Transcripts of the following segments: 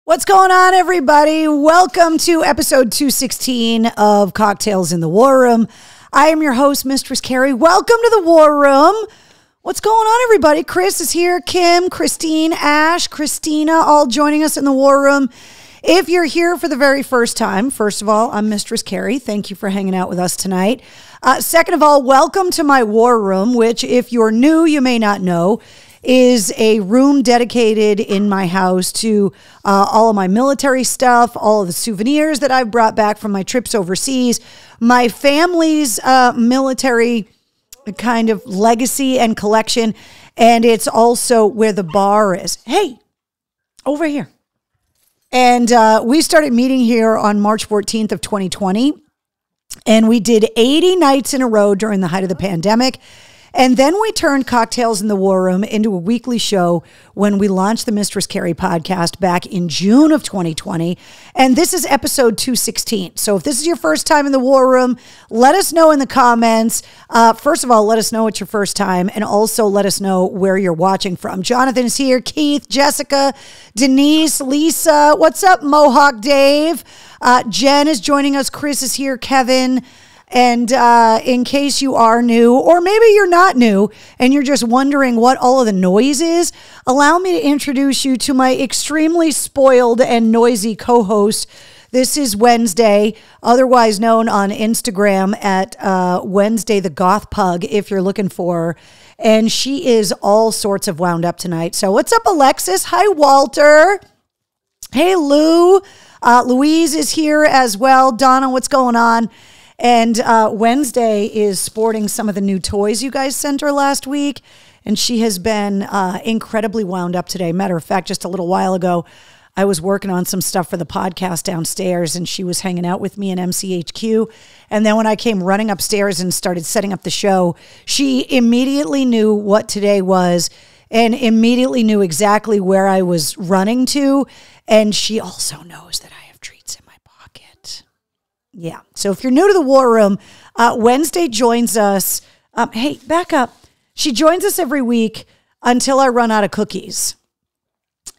What's going on, everybody? Welcome to episode 216 of Cocktails in the War Room. I am your host, Mistress Carrie. Welcome to the War Room. What's going on, everybody? Chris is here. Kim, Christine, Ash, Christina, all joining us in the War Room. If you're here for the very first time, first of all, I'm Mistress Carrie. Thank you for hanging out with us tonight. Second of all, welcome to my War Room, which, if you're new, you may not know, is a room dedicated in my house to all of my military stuff, all of the souvenirs that I've brought back from my trips overseas, my family's military kind of legacy and collection, and it's also where the bar is. Hey, over here. And we started meeting here on March 14th of 2020, and we did 80 nights in a row during the height of the pandemic. And then we turned Cocktails in the War Room into a weekly show when we launched the Mistress Carrie podcast back in June of 2020. And this is episode 216. So if this is your first time in the War Room, let us know in the comments. First of all, let us know it's your first time. And also let us know where you're watching from. Jonathan is here. Keith, Jessica, Denise, Lisa. What's up, Mohawk Dave? Jen is joining us. Chris is here. Kevin. And in case you are new, or maybe you're not new, and you're just wondering what all of the noise is, allow me to introduce you to my extremely spoiled and noisy co-host. This is Wednesday, otherwise known on Instagram at Wednesday the Goth Pug, if you're looking for her. And she is all sorts of wound up tonight. So what's up, Alexis? Hi, Walter. Hey, Lou. Louise is here as well. Donna, what's going on? And Wednesday is sporting some of the new toys you guys sent her last week. And she has been incredibly wound up today. Matter of fact, just a little while ago, I was working on some stuff for the podcast downstairs, and she was hanging out with me in MCHQ. And then when I came running upstairs and started setting up the show, she immediately knew what today was and immediately knew exactly where I was running to. And she also knows that I have treats in my pocket. Yeah. So if you're new to the War Room, Wednesday joins us. Hey, back up. She joins us every week until I run out of cookies.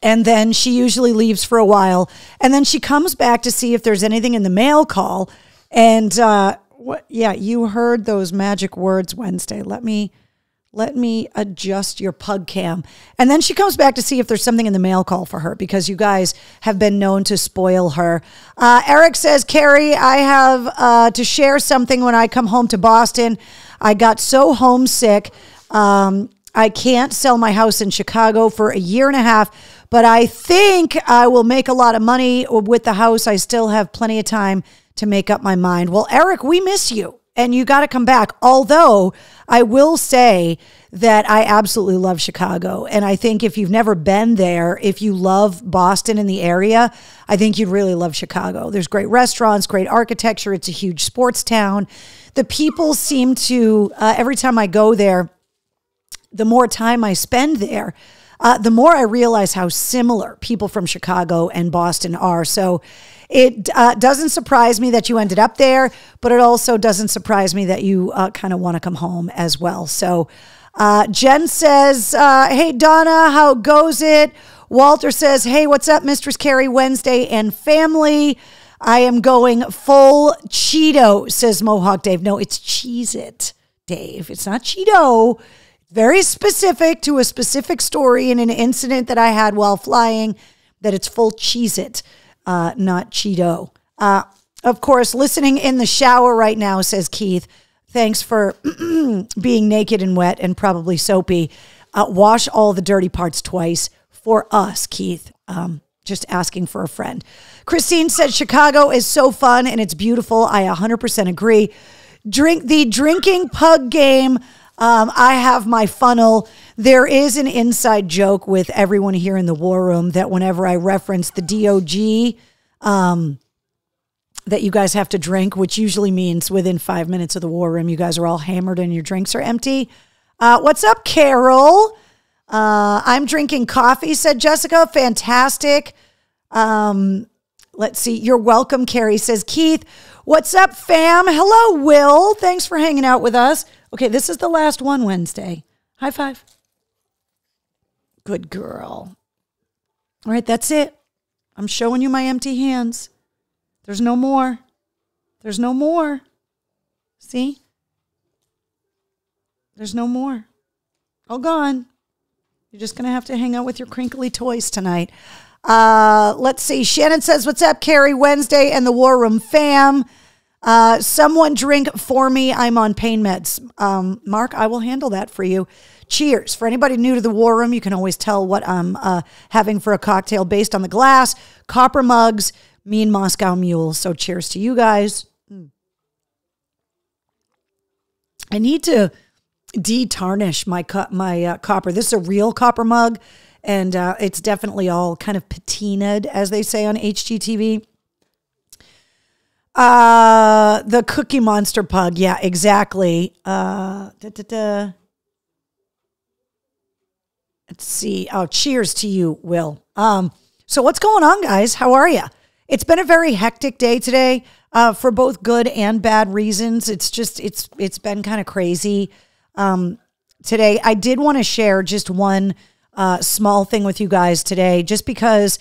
And then she usually leaves for a while. And then she comes back to see if there's anything in the mail call. And yeah, you heard those magic words, Wednesday. Let me adjust your pug cam. And then she comes back to see if there's something in the mail call for her, because you guys have been known to spoil her. Eric says, Carrie, I have to share something. When I come home to Boston, I got so homesick. I can't sell my house in Chicago for a year and a half, but I think I will make a lot of money with the house. I still have plenty of time to make up my mind. Well, Eric, we miss you. And you got to come back. Although I will say that I absolutely love Chicago. And I think if you've never been there, if you love Boston and the area, I think you'd really love Chicago. There's great restaurants, great architecture. It's a huge sports town. The people seem to, every time I go there, the more time I spend there, the more I realize how similar people from Chicago and Boston are. So it doesn't surprise me that you ended up there, but it also doesn't surprise me that you kind of want to come home as well. So Jen says, hey, Donna, how goes it? Walter says, hey, what's up, Mistress Carrie, Wednesday and family? I am going full Cheeto, says Mohawk Dave. No, it's Cheez-It, Dave. It's not Cheeto. Very specific to a specific story and an incident that I had while flying, that it's full Cheez-It. Not Cheeto. Of course, listening in the shower right now, says Keith. Thanks for being naked and wet and probably soapy. Wash all the dirty parts twice for us, Keith. Just asking for a friend. Christine said Chicago is so fun and it's beautiful. I 100% agree. The drinking pug game. I have my funnel. There is an inside joke with everyone here in the War Room that whenever I reference the DOG, that you guys have to drink, which usually means within 5 minutes of the War Room, you guys are all hammered and your drinks are empty. What's up, Carol? I'm drinking coffee, said Jessica. Fantastic. Let's see. You're welcome, Carrie, says Keith. What's up, fam? Hello, Will. Thanks for hanging out with us. Okay, this is the last one, Wednesday. High five. Good girl. All right, that's it. I'm showing you my empty hands. There's no more. There's no more. See? There's no more. All gone. You're just going to have to hang out with your crinkly toys tonight. Let's see. Shannon says, what's up, Carrie? Wednesday and the War Room fam. Someone drink for me. I'm on pain meds. Mark, I will handle that for you. Cheers. For anybody new to the War Room, you can always tell what I'm having for a cocktail based on the glass. Copper mugs, me and Moscow Mule. So cheers to you guys. I need to de-tarnish my copper. This is a real copper mug, and it's definitely all kind of patinaed, as they say on HGTV. The Cookie Monster pug. Yeah, exactly. Let's see. Oh, cheers to you, Will. So what's going on, guys? How are you? It's been a very hectic day today, for both good and bad reasons. It's been kind of crazy. Today, I did want to share just one small thing with you guys today, just because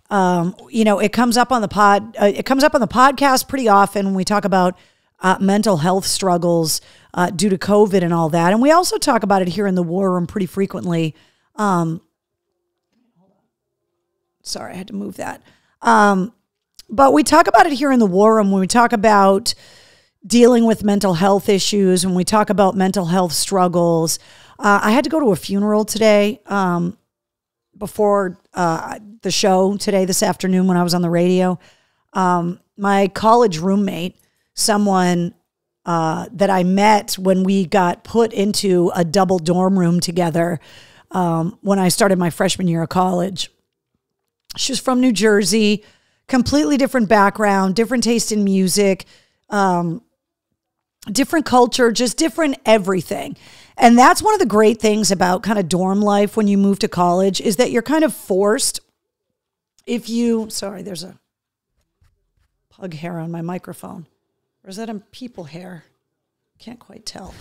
it comes up on the podcast pretty often when we talk about mental health struggles due to COVID and all that, and we also talk about it here in the War Room pretty frequently. Sorry, I had to move that. But we talk about it here in the War Room when we talk about dealing with mental health issues, when we talk about mental health struggles. I had to go to a funeral today before the show today, this afternoon when I was on the radio. My college roommate, someone that I met when we got put into a double dorm room together when I started my freshman year of college. She was from New Jersey, completely different background, different taste in music, different culture, just different everything. And that's one of the great things about kind of dorm life when you move to college is that you're kind of forced sorry, there's a pug hair on my microphone. Or is that a people hair? Can't quite tell.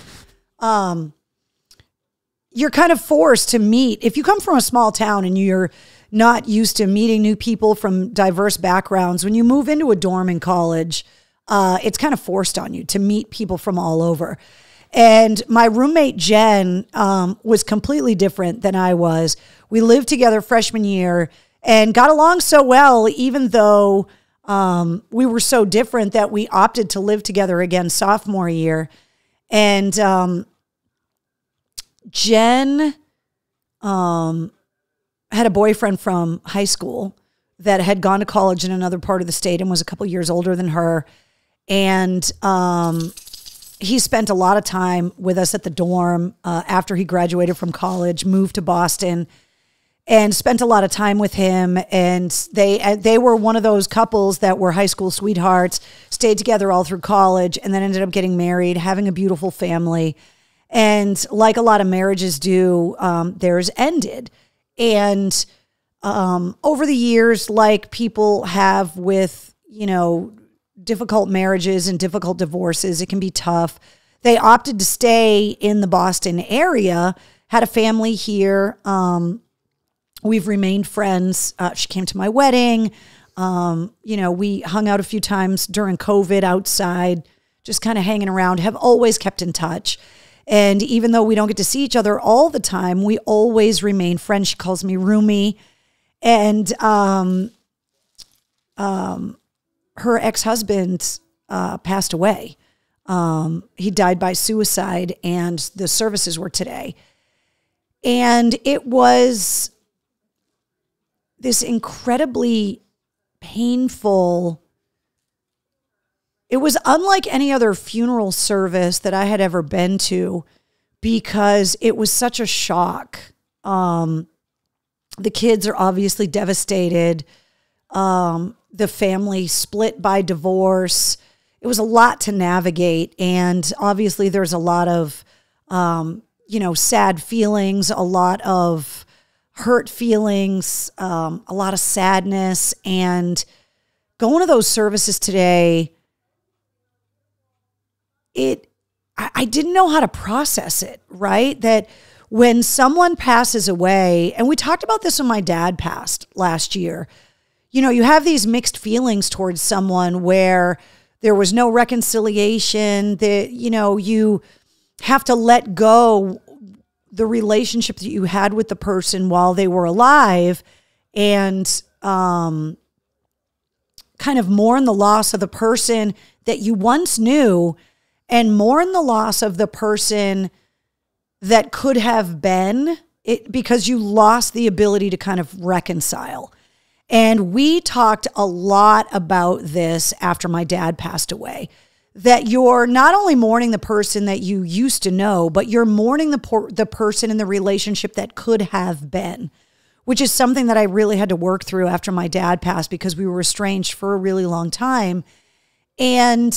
You're kind of forced to meet. If you come from a small town and you're not used to meeting new people from diverse backgrounds, when you move into a dorm in college, it's kind of forced on you to meet people from all over. And my roommate, Jen, was completely different than I was. We lived together freshman year and got along so well, even though we were so different that we opted to live together again sophomore year. And Jen had a boyfriend from high school that had gone to college in another part of the state and was a couple years older than her. And he spent a lot of time with us at the dorm after he graduated from college, moved to Boston, and spent a lot of time with him. And they were one of those couples that were high school sweethearts, stayed together all through college, and then ended up getting married, having a beautiful family. And like a lot of marriages do, theirs ended. And over the years, like people have with, difficult marriages and difficult divorces, it can be tough. They opted to stay in the Boston area, had a family here. We've remained friends. She came to my wedding. We hung out a few times during COVID outside, just kind of hanging around, have always kept in touch. And even though we don't get to see each other all the time, we always remain friends. She calls me Rumi. And her ex-husband passed away. He died by suicide, and the services were today. And it was this incredibly painful. It was unlike any other funeral service that I had ever been to because it was such a shock. The kids are obviously devastated. The family split by divorce. It was a lot to navigate. And obviously there's a lot of, sad feelings, a lot of hurt feelings, a lot of sadness. And going to those services today, I didn't know how to process it, right? That when someone passes away, and we talked about this when my dad passed last year, you have these mixed feelings towards someone where there was no reconciliation, that, you have to let go the relationship that you had with the person while they were alive, and kind of mourn the loss of the person that you once knew, and mourn the loss of the person that could have been, because you lost the ability to kind of reconcile. And we talked a lot about this after my dad passed away, that you're not only mourning the person that you used to know, but you're mourning the person in the relationship that could have been, which is something that I really had to work through after my dad passed, because we were estranged for a really long time. And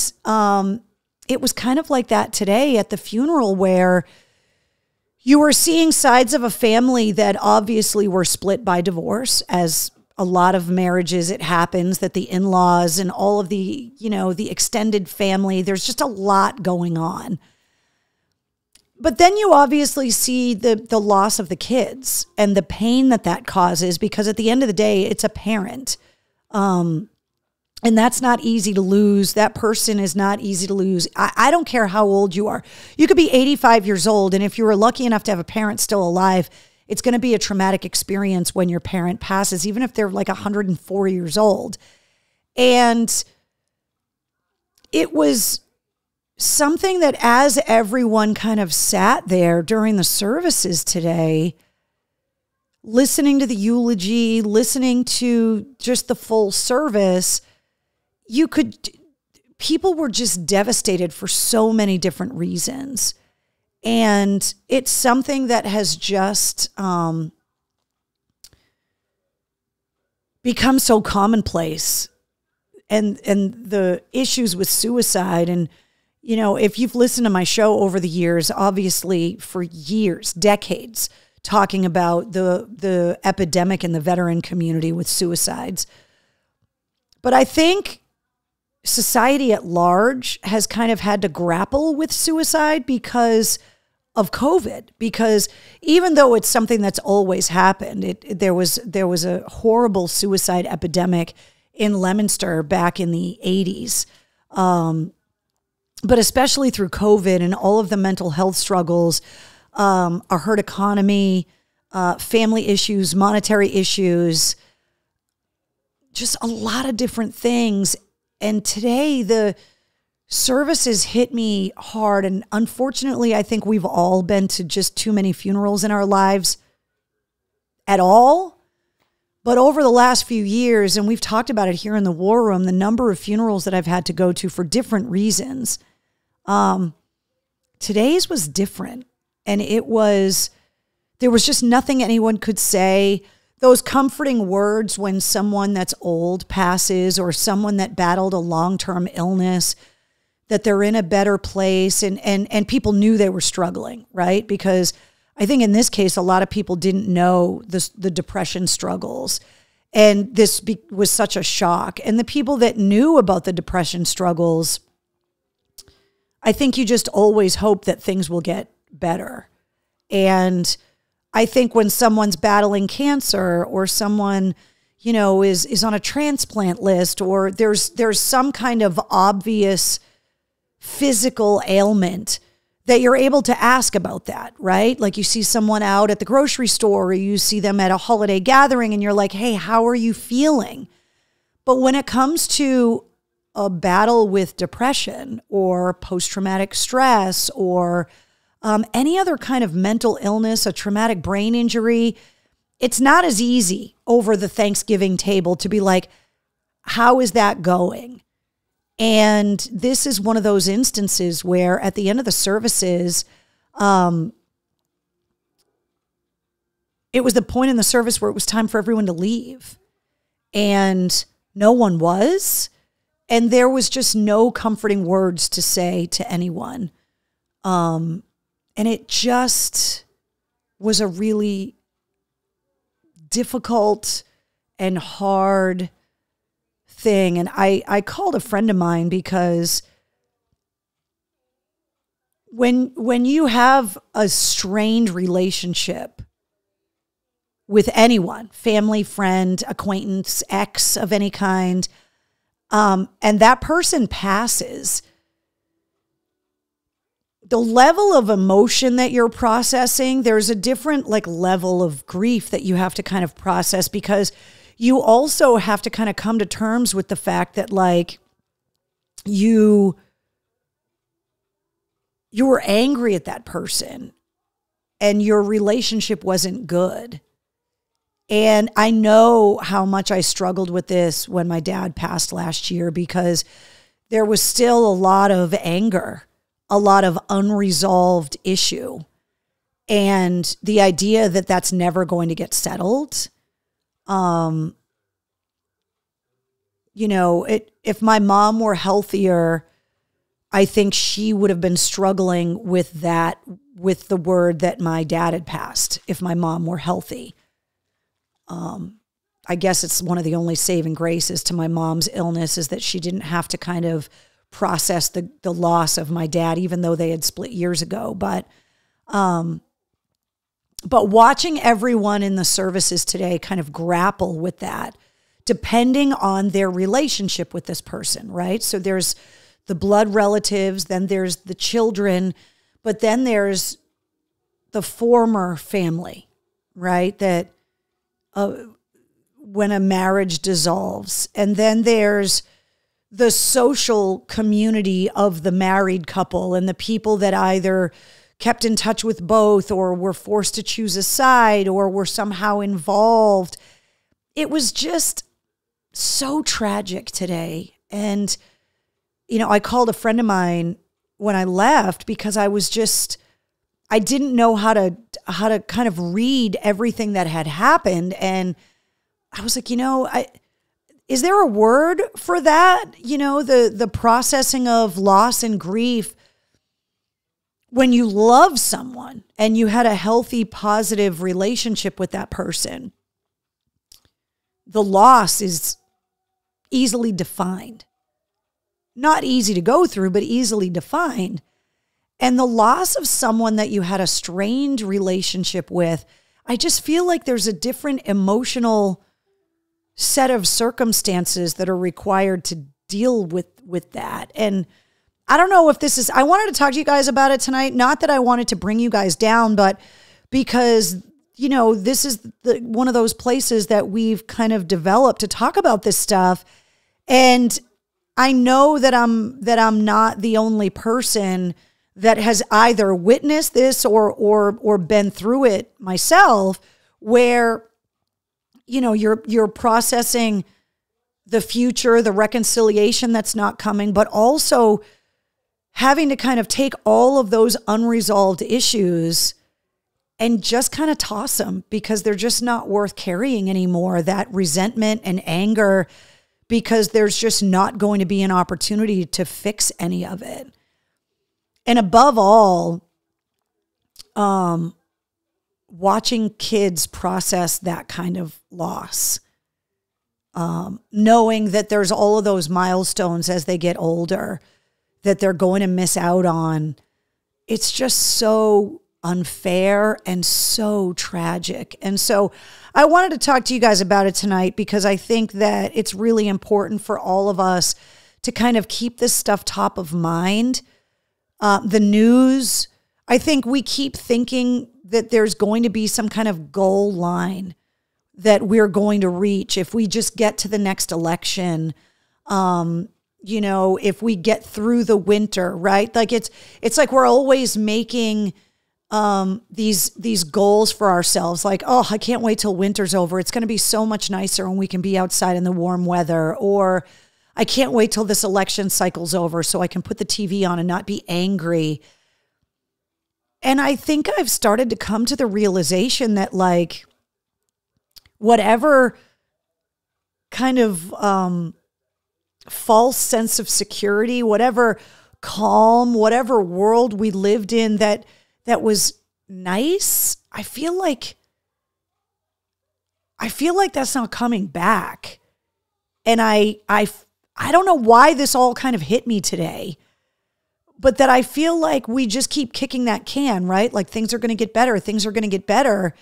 it was kind of like that today at the funeral, where you were seeing sides of a family that obviously were split by divorce, as a lot of marriages, it happens, that the in-laws and all of the, the extended family, there's just a lot going on. But then you obviously see the loss of the kids and the pain that causes, because at the end of the day, it's a parent. And that's not easy to lose. That person is not easy to lose. I don't care how old you are. You could be 85 years old, and if you were lucky enough to have a parent still alive, it's going to be a traumatic experience when your parent passes, even if they're like 104 years old. And it was something that, as everyone kind of sat there during the services today, listening to the eulogy, listening to just the full service, people were just devastated for so many different reasons. And it's something that has just become so commonplace, and the issues with suicide. And, if you've listened to my show over the years, obviously for years, decades, talking about the epidemic in the veteran community with suicides. But I think society at large has kind of had to grapple with suicide because of COVID, because even though it's something that's always happened, there was a horrible suicide epidemic in Leominster back in the 80s. But especially through COVID and all of the mental health struggles, a hurt economy, family issues, monetary issues, just a lot of different things. And today the services hit me hard. And unfortunately, I think we've all been to just too many funerals in our lives at all. But over the last few years, and we've talked about it here in the War Room, the number of funerals that I've had to go to for different reasons. Today's was different. And there was just nothing anyone could say. Those comforting words when someone that's old passes, or someone that battled a long-term illness, that they're in a better place, and people knew they were struggling, right? Because I think in this case, a lot of people didn't know the depression struggles, and this was such a shock. And the people that knew about the depression struggles, I think you just always hope that things will get better. And I think when someone's battling cancer, or someone, is on a transplant list, or there's some kind of obvious physical ailment, that you're able to ask about that, right? Like you see someone out at the grocery store, or you see them at a holiday gathering, and you're like, hey, how are you feeling? But when it comes to a battle with depression or post-traumatic stress, or any other kind of mental illness, a traumatic brain injury, it's not as easy over the Thanksgiving table to be like, how is that going? And this is one of those instances where at the end of the services, it was the point in the service where it was time for everyone to leave. And no one was. And there was just no comforting words to say to anyone. And it just was a really difficult and hard thing. And I called a friend of mine, because when you have a strained relationship with anyone, family, friend, acquaintance, ex of any kind, and that person passes, the level of emotion that you're processing, there's a different like level of grief that you have to kind of process, because you also have to kind of come to terms with the fact that like you were angry at that person and your relationship wasn't good. And I know how much I struggled with this when my dad passed last year, because there was still a lot of anger, a lot of unresolved issue. And the idea that that's never going to get settled, you know, if my mom were healthier, I think she would have been struggling with that, with the word that my dad had passed, if my mom were healthy. I guess it's one of the only saving graces to my mom's illness is that she didn't have to kind of process the loss of my dad, even though they had split years ago. But watching everyone in the services today kind of grapple with that, depending on their relationship with this person, right? So there's the blood relatives, then there's the children, but then there's the former family, right? That when a marriage dissolves, and then there's the social community of the married couple and the people that either kept in touch with both or were forced to choose a side or were somehow involved. It was just so tragic today. And, you know, I called a friend of mine when I left because I didn't know how to kind of read everything that had happened. And I was like, you know, is there a word for that? You know, the processing of loss and grief when you love someone and you had a healthy, positive relationship with that person. The loss is easily defined. Not easy to go through, but easily defined. And the loss of someone that you had a strained relationship with, I just feel like there's a different emotional set of circumstances that are required to deal with that. And I don't know if this is, I wanted to talk to you guys about it tonight. Not that I wanted to bring you guys down, but because, you know, this is one of those places that we've kind of developed to talk about this stuff. And I know that I'm not the only person that has either witnessed this or been through it myself, where, you know, you're processing the future, the reconciliation that's not coming, but also having to kind of take all of those unresolved issues and just kind of toss them because they're just not worth carrying anymore. That resentment and anger, because there's just not going to be an opportunity to fix any of it. And above all, watching kids process that kind of loss, knowing that there's all of those milestones as they get older that they're going to miss out on. It's just so unfair and so tragic. And so I wanted to talk to you guys about it tonight because I think that it's really important for all of us to kind of keep this stuff top of mind. The news, I think we keep thinking that there's going to be some kind of goal line that we're going to reach if we just get to the next election. You know, if we get through the winter, right? Like it's like we're always making these goals for ourselves. Like, oh, I can't wait till winter's over. It's going to be so much nicer when we can be outside in the warm weather. Or I can't wait till this election cycle's over so I can put the TV on and not be angry. And I think I've started to come to the realization that, like, whatever kind of false sense of security, whatever calm, whatever world we lived in that was nice, I feel like that's not coming back. And I don't know why this all kind of hit me today, but that I feel like we just keep kicking that can, right? Like things are going to get better. Things are going to get better.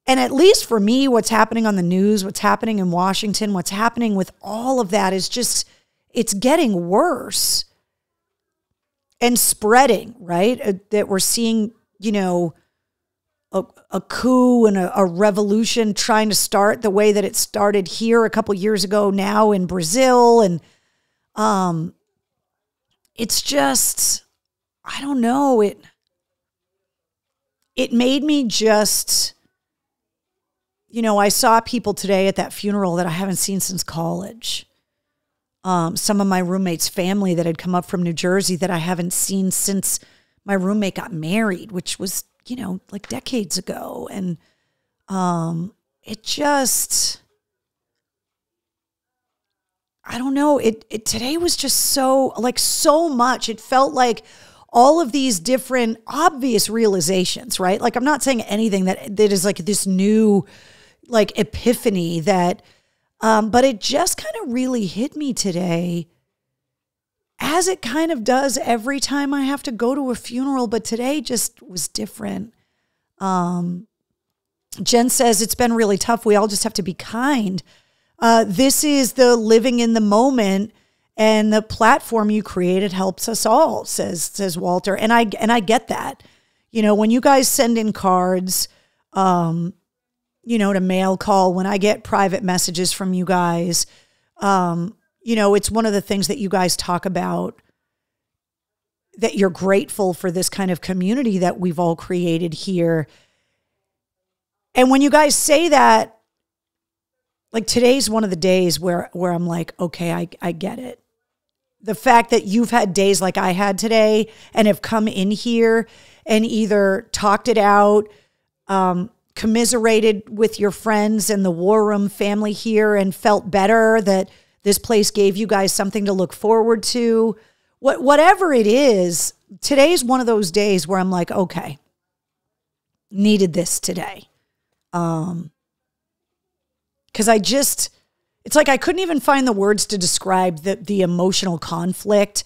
And at least for me, what's happening on the news, what's happening in Washington, what's happening with all of that is just, it's getting worse and spreading, right? That we're seeing, a coup and a revolution trying to start the way that it started here a couple years ago now in Brazil. And it's just, I don't know, it made me just, I saw people today at that funeral that I haven't seen since college. Some of my roommate's family that had come up from New Jersey that I haven't seen since my roommate got married, which was, like decades ago. And it just, I don't know, it today was just so much. It felt like all of these different obvious realizations, right? Like, I'm not saying anything that is like this new, like, epiphany that, but it just kind of really hit me today, as it kind of does every time I have to go to a funeral, but today just was different. Jen says, it's been really tough. We all just have to be kind. This is the living in the moment, and the platform you created helps us all, says Walter. And I get that. When you guys send in cards, to mail call, when I get private messages from you guys, it's one of the things that you guys talk about, that you're grateful for this kind of community that we've all created here. And when you guys say that, like, today's one of the days where I'm like, okay, I get it. The fact that you've had days like I had today and have come in here and either talked it out, commiserated with your friends and the War Room family here and felt better that this place gave you guys something to look forward to. Whatever it is, today's one of those days where I'm like, okay, needed this today. Because it's like I couldn't even find the words to describe the emotional conflict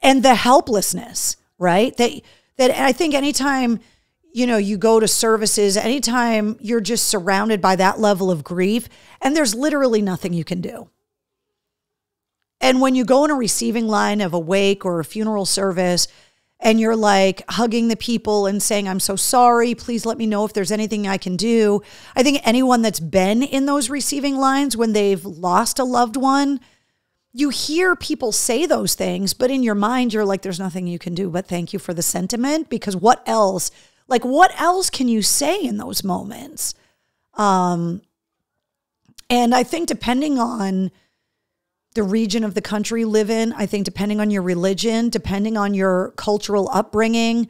and the helplessness, right? That I think anytime, you go to services, anytime you're just surrounded by that level of grief, and there's literally nothing you can do. And when you go in a receiving line of a wake or a funeral service, and you're like hugging the people and saying, I'm so sorry, please let me know if there's anything I can do. I think anyone that's been in those receiving lines when they've lost a loved one, you hear people say those things, but in your mind, you're like, there's nothing you can do, but thank you for the sentiment, because what else can you say in those moments? And I think depending on the region of the country you live in, I think depending on your religion, depending on your cultural upbringing,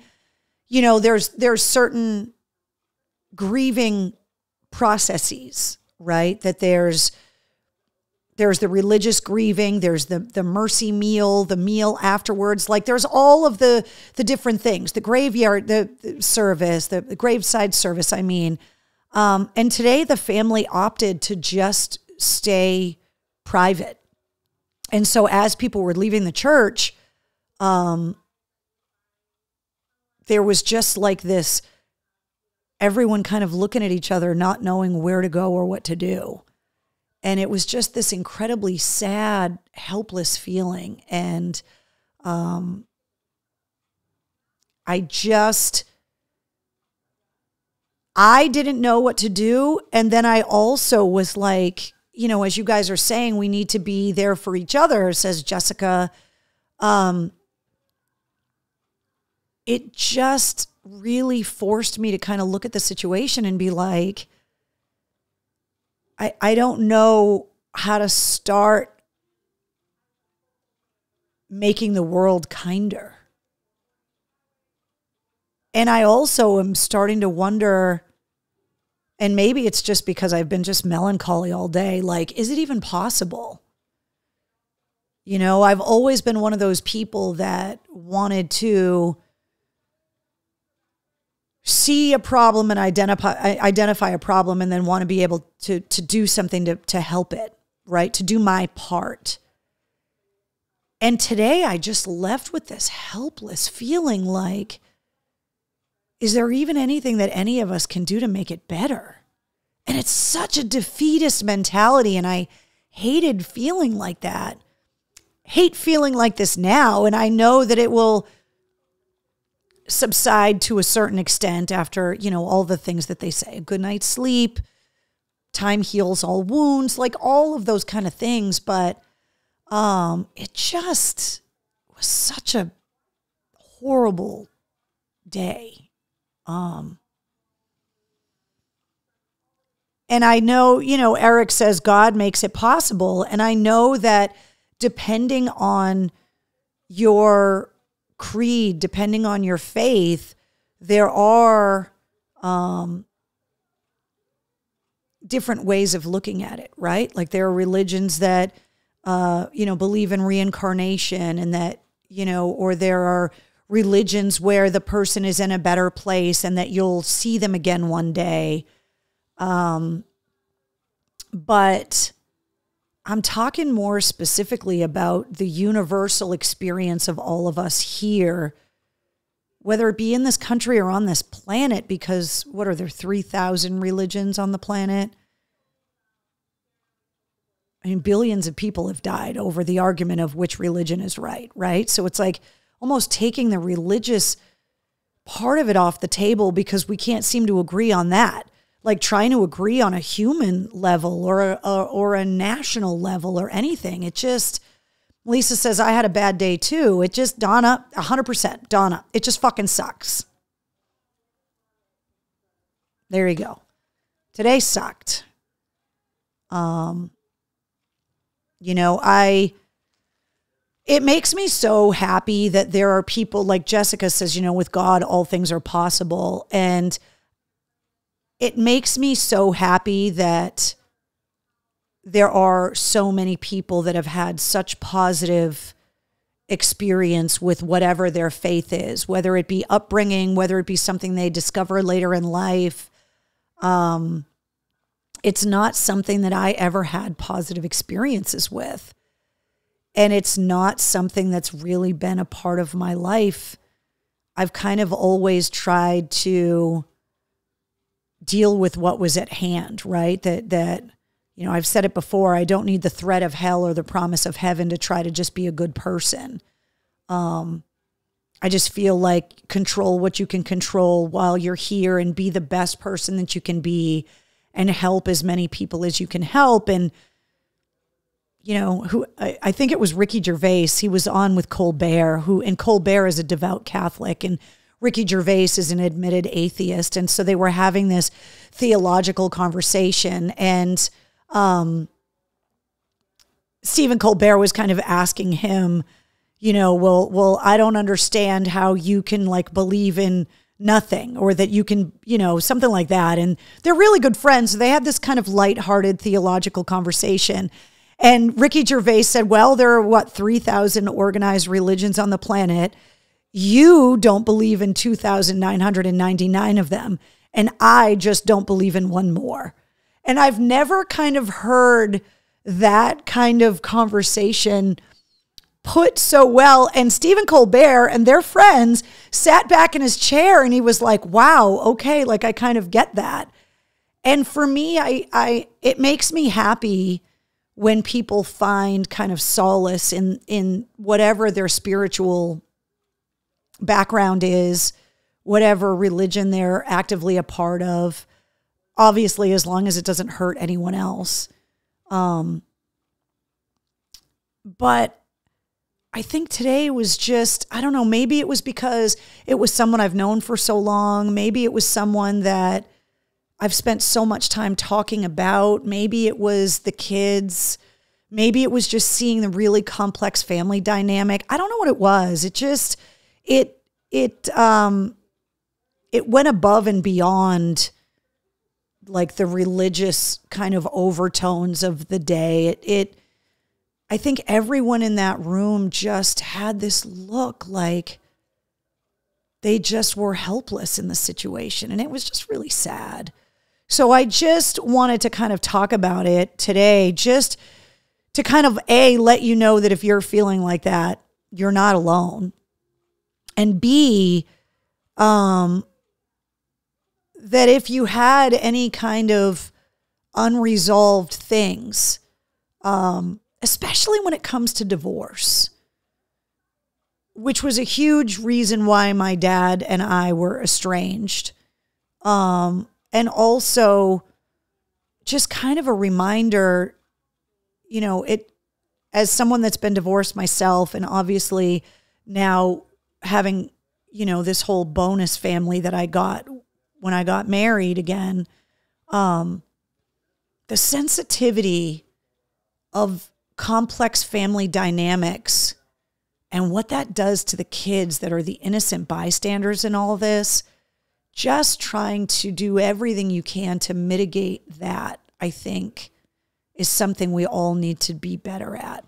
there's certain grieving processes, right? That there's the religious grieving, there's the mercy meal, the meal afterwards. Like, there's all of the different things, the graveyard, the service, the graveside service, I mean. And today the family opted to just stay private. And so as people were leaving the church, there was just like this, everyone kind of looking at each other, not knowing where to go or what to do. And it was just this incredibly sad, helpless feeling. And I didn't know what to do. And then I also was like, as you guys are saying, we need to be there for each other, says Jessica. It just really forced me to kind of look at the situation and be like, I don't know how to start making the world kinder. And I also am starting to wonder, and maybe it's just because I've been just melancholy all day, like, is it even possible? I've always been one of those people that wanted to see a problem and identify a problem and then want to be able to do something to help it, right? To do my part. And today I just left with this helpless feeling like, is there even anything that any of us can do to make it better? And it's such a defeatist mentality. And I hated feeling like that. Hate feeling like this now. And I know that it will subside to a certain extent after, all the things that they say. A good night's sleep, time heals all wounds, like all of those kind of things. But it just was such a horrible day. And I know, Eric says God makes it possible. And I know that depending on your creed, depending on your faith, there are different ways of looking at it, right? Like there are religions that, believe in reincarnation and that, or there are religions where the person is in a better place and that you'll see them again one day. But I'm talking more specifically about the universal experience of all of us here, whether it be in this country or on this planet, because what are there, 3,000 religions on the planet? I mean, billions of people have died over the argument of which religion is right? So it's like almost taking the religious part of it off the table because we can't seem to agree on that. Like trying to agree on a human level or a national level or anything. It just, Lisa says, I had a bad day too. It just, Donna, 100%, Donna, it just fucking sucks. There you go. Today sucked. It makes me so happy that there are people like Jessica says, with God, all things are possible. And it makes me so happy that there are so many people that have had such positive experience with whatever their faith is, whether it be upbringing, whether it be something they discover later in life. It's not something that I ever had positive experiences with. And it's not something that's really been a part of my life. I've kind of always tried to deal with what was at hand, right? That I've said it before, I don't need the threat of hell or the promise of heaven to try to just be a good person. I just feel like control what you can control while you're here and be the best person that you can be and help as many people as you can help. And, I think it was Ricky Gervais, he was on with Colbert, and Colbert is a devout Catholic, and Ricky Gervais is an admitted atheist. And so they were having this theological conversation, and Stephen Colbert was kind of asking him, well, I don't understand how you can believe in nothing, or that you can, something like that. And they're really good friends. So they had this kind of lighthearted theological conversation. And Ricky Gervais said, well, there are 3,000 organized religions on the planet. You don't believe in 2,999 of them. And I just don't believe in one more. And I've never kind of heard that kind of conversation put so well. And Stephen Colbert and their friends sat back in his chair and he was like, wow, okay, I kind of get that. And for me, it makes me happy when people find kind of solace in whatever their spiritual background is, whatever religion they're actively a part of, obviously, as long as it doesn't hurt anyone else. But I think today was just, I don't know, maybe it was because it was someone I've known for so long. Maybe it was someone that I've spent so much time talking about. Maybe it was the kids. Maybe it was just seeing the really complex family dynamic. I don't know what it was. It just, it went above and beyond the religious kind of overtones of the day. I think everyone in that room just had this look like they just were helpless in the situation. And it was just really sad. So I just wanted to kind of talk about it today, just to kind of let you know that if you're feeling like that, you're not alone. And B, that if you had any kind of unresolved things, especially when it comes to divorce, which was a huge reason why my dad and I were estranged. And also just kind of a reminder, you know, it, as someone that's been divorced myself, and obviously now having, you know, this whole bonus family that I got when I got married again, the sensitivity of complex family dynamics and what that does to the kids that are the innocent bystanders in all of this, just trying to do everything you can to mitigate that, I think, is something we all need to be better at.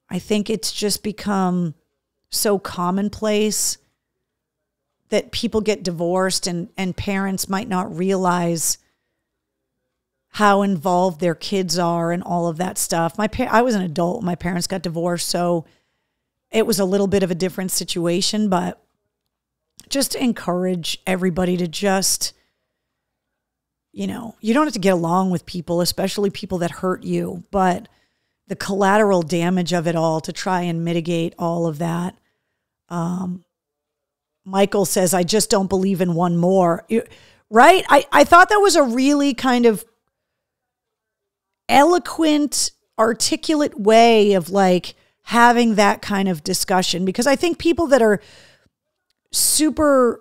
I think it's just become so commonplace that people get divorced and parents might not realize how involved their kids are and all of that stuff. I was an adult when my parents got divorced, so it was a little bit of a different situation, but just to encourage everybody to just, you know, you don't have to get along with people, especially people that hurt you, but the collateral damage of it all, to try and mitigate all of that. Michael says, I just don't believe in one more. Right? I thought that was a really kind of eloquent, articulate way of like having that kind of discussion, because I think people that are super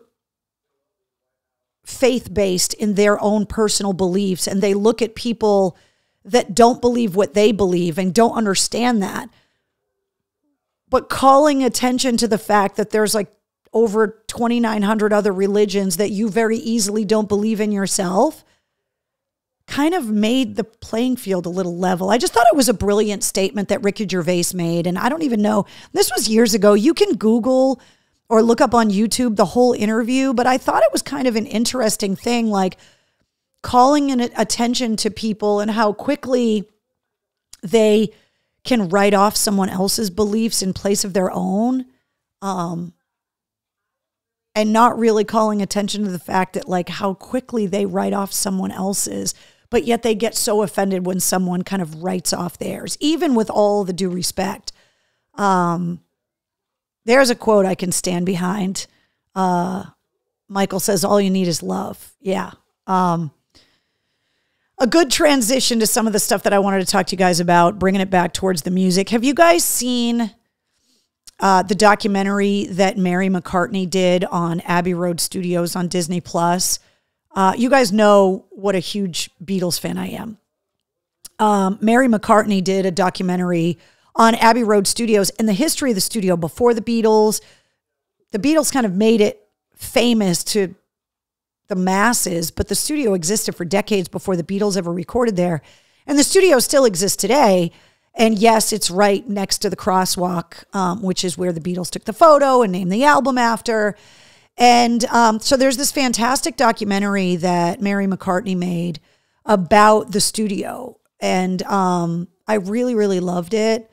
faith-based in their own personal beliefs, and they look at people that don't believe what they believe and don't understand that, but calling attention to the fact that there's like over 2,900 other religions that you very easily don't believe in yourself, kind of made the playing field a little level. I just thought it was a brilliant statement that Ricky Gervais made. And I don't even know, this was years ago. You can Google or look up on YouTube the whole interview, but I thought it was kind of an interesting thing, like calling attention to people and how quickly they can write off someone else's beliefs in place of their own. And not really calling attention to the fact that like how quickly they write off someone else's, but yet they get so offended when someone kind of writes off theirs, even with all the due respect. There's a quote I can stand behind. Michael says, all you need is love. Yeah. A good transition to some of the stuff that I wanted to talk to you guys about, bringing it back towards the music. Have you guys seen the documentary that Mary McCartney did on Abbey Road Studios on Disney Plus? You guys know what a huge Beatles fan I am. Mary McCartney did a documentary on Abbey Road Studios and the history of the studio before the Beatles. The Beatles kind of made it famous to the masses, but the studio existed for decades before the Beatles ever recorded there. And the studio still exists today. And yes, it's right next to the crosswalk, which is where the Beatles took the photo and named the album after. And so there's this fantastic documentary that Mary McCartney made about the studio. And I really, really loved it.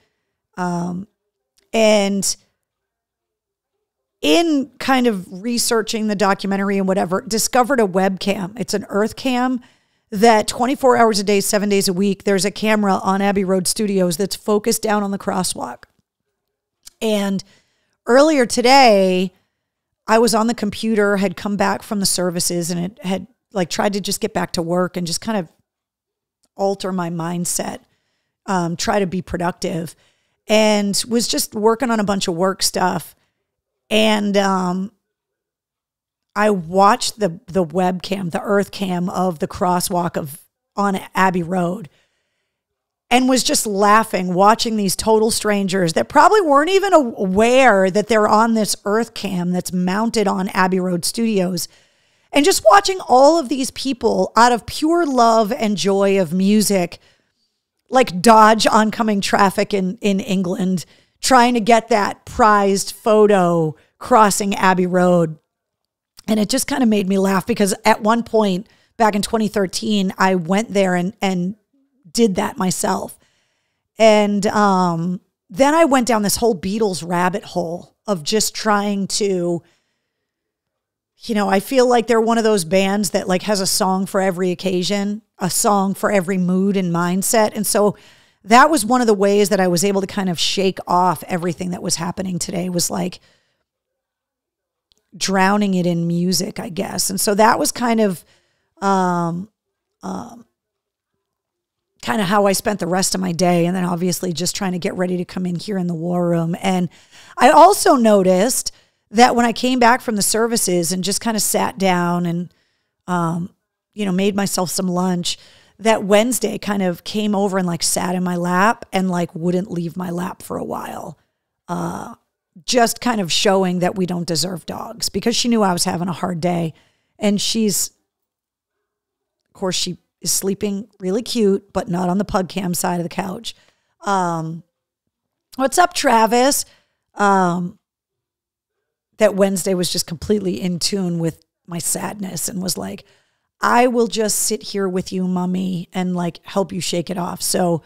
And in kind of researching the documentary and whatever, discovered a webcam. It's an Earth cam that 24 hours a day, 7 days a week, there's a camera on Abbey Road Studios that's focused down on the crosswalk. And earlier today, I was on the computer, had come back from the services, and it had like tried to just get back to work and just kind of alter my mindset, try to be productive, and was just working on a bunch of work stuff. And I watched the webcam, the Earth cam of the crosswalk on Abbey Road, and was just laughing, watching these total strangers that probably weren't even aware that they're on this Earth cam that's mounted on Abbey Road Studios, and just watching all of these people out of pure love and joy of music, like dodge oncoming traffic in England, trying to get that prized photo crossing Abbey Road. And it just kind of made me laugh because at one point back in 2013, I went there and did that myself. And then I went down this whole Beatles rabbit hole of just trying to I feel like they're one of those bands that like has a song for every occasion, a song for every mood and mindset. And so that was one of the ways that I was able to kind of shake off everything that was happening today, was like drowning it in music, I guess. And so that was kind of how I spent the rest of my day. And then obviously just trying to get ready to come in here in the war room. And I also noticed that when I came back from the services and just kind of sat down and, made myself some lunch, that Wednesday kind of came over and like sat in my lap and like wouldn't leave my lap for a while. Just kind of showing that we don't deserve dogs, because she knew I was having a hard day. And of course, she is sleeping really cute, but not on the pug cam side of the couch. What's up, Travis? That Wednesday was just completely in tune with my sadness and was like, I will just sit here with you, mommy, and like help you shake it off. So,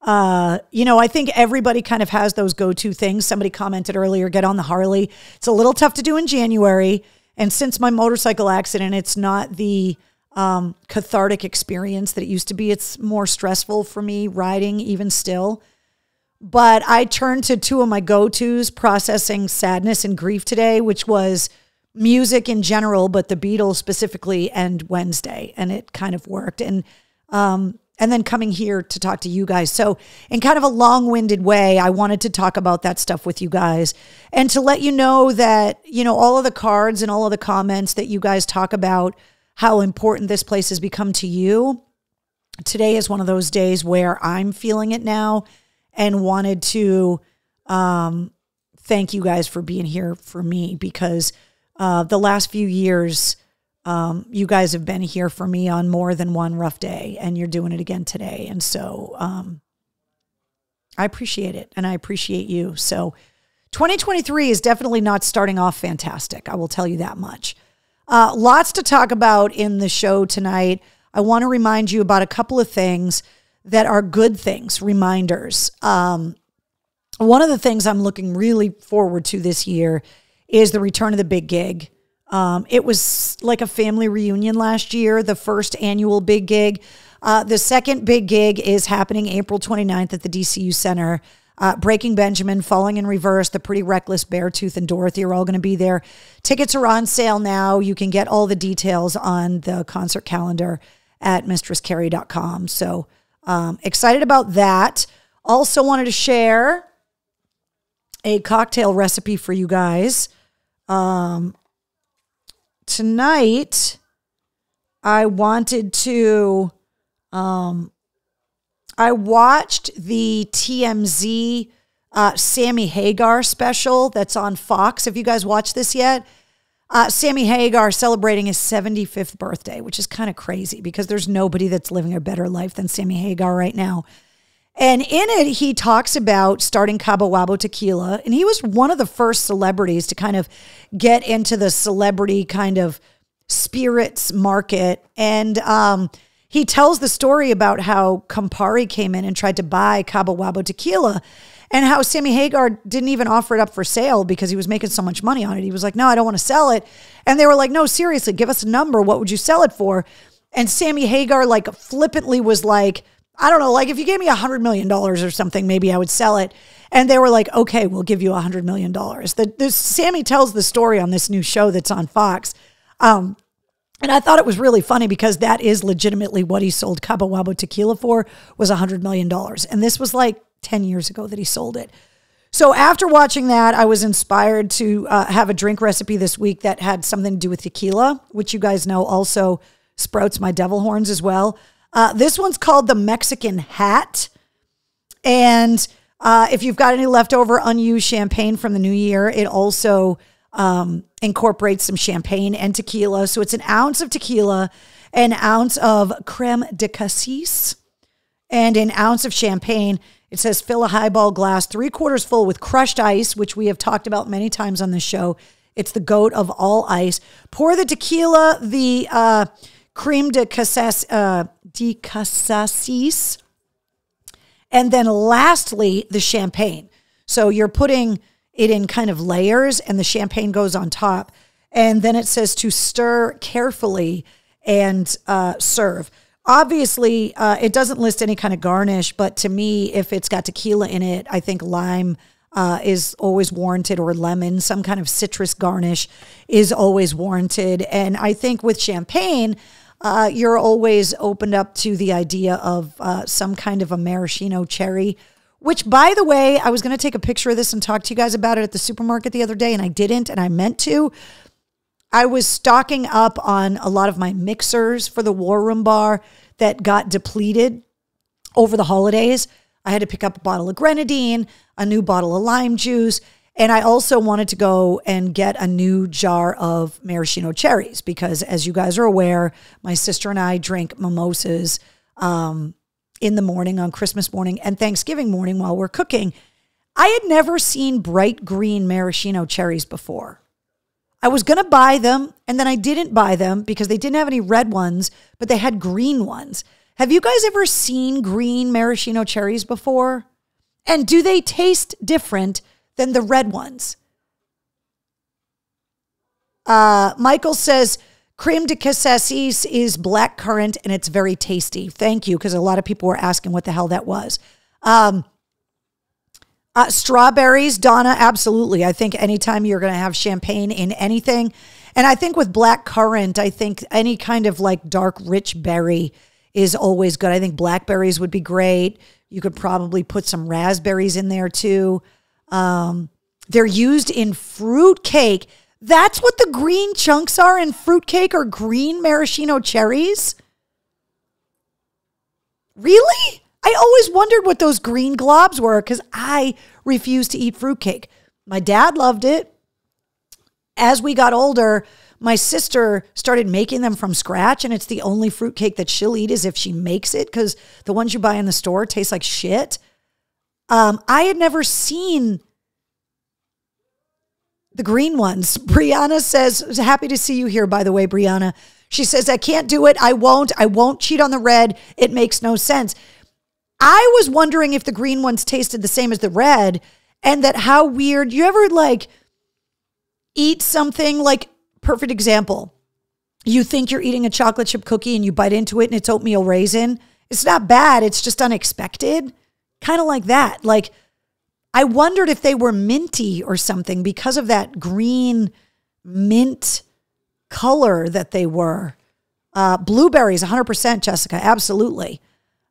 I think everybody kind of has those go-to things. Somebody commented earlier, get on the Harley. It's a little tough to do in January. And since my motorcycle accident, it's not the cathartic experience that it used to be. It's more stressful for me riding even still. But I turned to two of my go-tos processing sadness and grief today, which was music in general, but the Beatles specifically, and Wednesday. And it kind of worked. And then coming here to talk to you guys. So in kind of a long-winded way, I wanted to talk about that stuff with you guys and to let you know that, all of the cards and all of the comments that you guys talk about how important this place has become to you. Today is one of those days where I'm feeling it now and wanted to thank you guys for being here for me, because the last few years, you guys have been here for me on more than one rough day, and you're doing it again today. And so I appreciate it, and I appreciate you. So 2023 is definitely not starting off fantastic. I will tell you that much. Lots to talk about in the show tonight. I want to remind you about a couple of things that are good things, reminders. One of the things I'm looking really forward to this year is the return of the big gig. It was like a family reunion last year, the first annual big gig. The second big gig is happening April 29th at the DCU Center. Breaking Benjamin, Falling in Reverse, The Pretty Reckless, Beartooth, and Dorothy are all going to be there. Tickets are on sale now. You can get all the details on the concert calendar at mistresscarrie.com. So excited about that. Also wanted to share a cocktail recipe for you guys. Tonight, I wanted to, I watched the TMZ Sammy Hagar special that's on Fox. Have you guys watched this yet? Sammy Hagar celebrating his 75th birthday, which is kind of crazy because there's nobody that's living a better life than Sammy Hagar right now. And in it, he talks about starting Cabo Wabo Tequila. And he was one of the first celebrities to kind of get into the celebrity kind of spirits market. And he tells the story about how Campari came in and tried to buy Cabo Wabo Tequila, and how Sammy Hagar didn't even offer it up for sale because he was making so much money on it. He was like, no, I don't want to sell it. And they were like, no, seriously, give us a number. What would you sell it for? And Sammy Hagar like flippantly was like, I don't know, like if you gave me $100 million or something, maybe I would sell it. And they were like, okay, we'll give you $100 million. Sammy tells the story on this new show that's on Fox. And I thought it was really funny because that is legitimately what he sold Cabo Wabo Tequila for, was $100 million. And this was like 10 years ago that he sold it. So after watching that, I was inspired to have a drink recipe this week that had something to do with tequila, which you guys know also sprouts my devil horns as well. This one's called the Mexican Hat. And if you've got any leftover unused champagne from the new year, it also incorporates some champagne and tequila. So it's an ounce of tequila, an ounce of creme de cassis, and an ounce of champagne. It says fill a highball glass 3/4 full with crushed ice, which we have talked about many times on this show. It's the goat of all ice. Pour the tequila, the creme de cassis, and then lastly, the champagne. So you're putting it in kind of layers and the champagne goes on top. And then it says to stir carefully and serve. Obviously, it doesn't list any kind of garnish, but to me, if it's got tequila in it, I think lime is always warranted, or lemon, some kind of citrus garnish is always warranted. And I think with champagne, you're always opened up to the idea of some kind of a maraschino cherry, which, by the way, I was going to take a picture of this and talk to you guys about it at the supermarket the other day, and I didn't, and I meant to. I was stocking up on a lot of my mixers for the War Room Bar that got depleted over the holidays. I had to pick up a bottle of grenadine, a new bottle of lime juice, and I also wanted to go and get a new jar of maraschino cherries because, as you guys are aware, my sister and I drink mimosas in the morning on Christmas morning and Thanksgiving morning while we're cooking. I had never seen bright green maraschino cherries before. I was going to buy them, and then I didn't buy them because they didn't have any red ones, but they had green ones. Have you guys ever seen green maraschino cherries before? And do they taste different than the red ones? Michael says, creme de cassis is black currant, and it's very tasty. Thank you, because a lot of people were asking what the hell that was. Strawberries, Donna, absolutely. I think anytime you're going to have champagne in anything, and I think with black currant, I think any kind of like dark, rich berry is always good. I think blackberries would be great. You could probably put some raspberries in there too. They're used in fruit cake. That's what the green chunks are in fruit cake, or green maraschino cherries? Really? I always wondered what those green globs were because I refused to eat fruitcake. My dad loved it. As we got older, my sister started making them from scratch, and it's the only fruitcake that she'll eat is if she makes it because the ones you buy in the store taste like shit. I had never seen the green ones. Brianna says, happy to see you here, by the way, Brianna. She says, I can't do it. I won't cheat on the red. It makes no sense. I was wondering if the green ones tasted the same as the red, and that how weird. You ever like eat something like, perfect example, you think you're eating a chocolate chip cookie and you bite into it and it's oatmeal raisin. It's not bad. It's just unexpected. Kind of like that. Like, I wondered if they were minty or something because of that green mint color that they were. Blueberries, 100%, Jessica. Absolutely.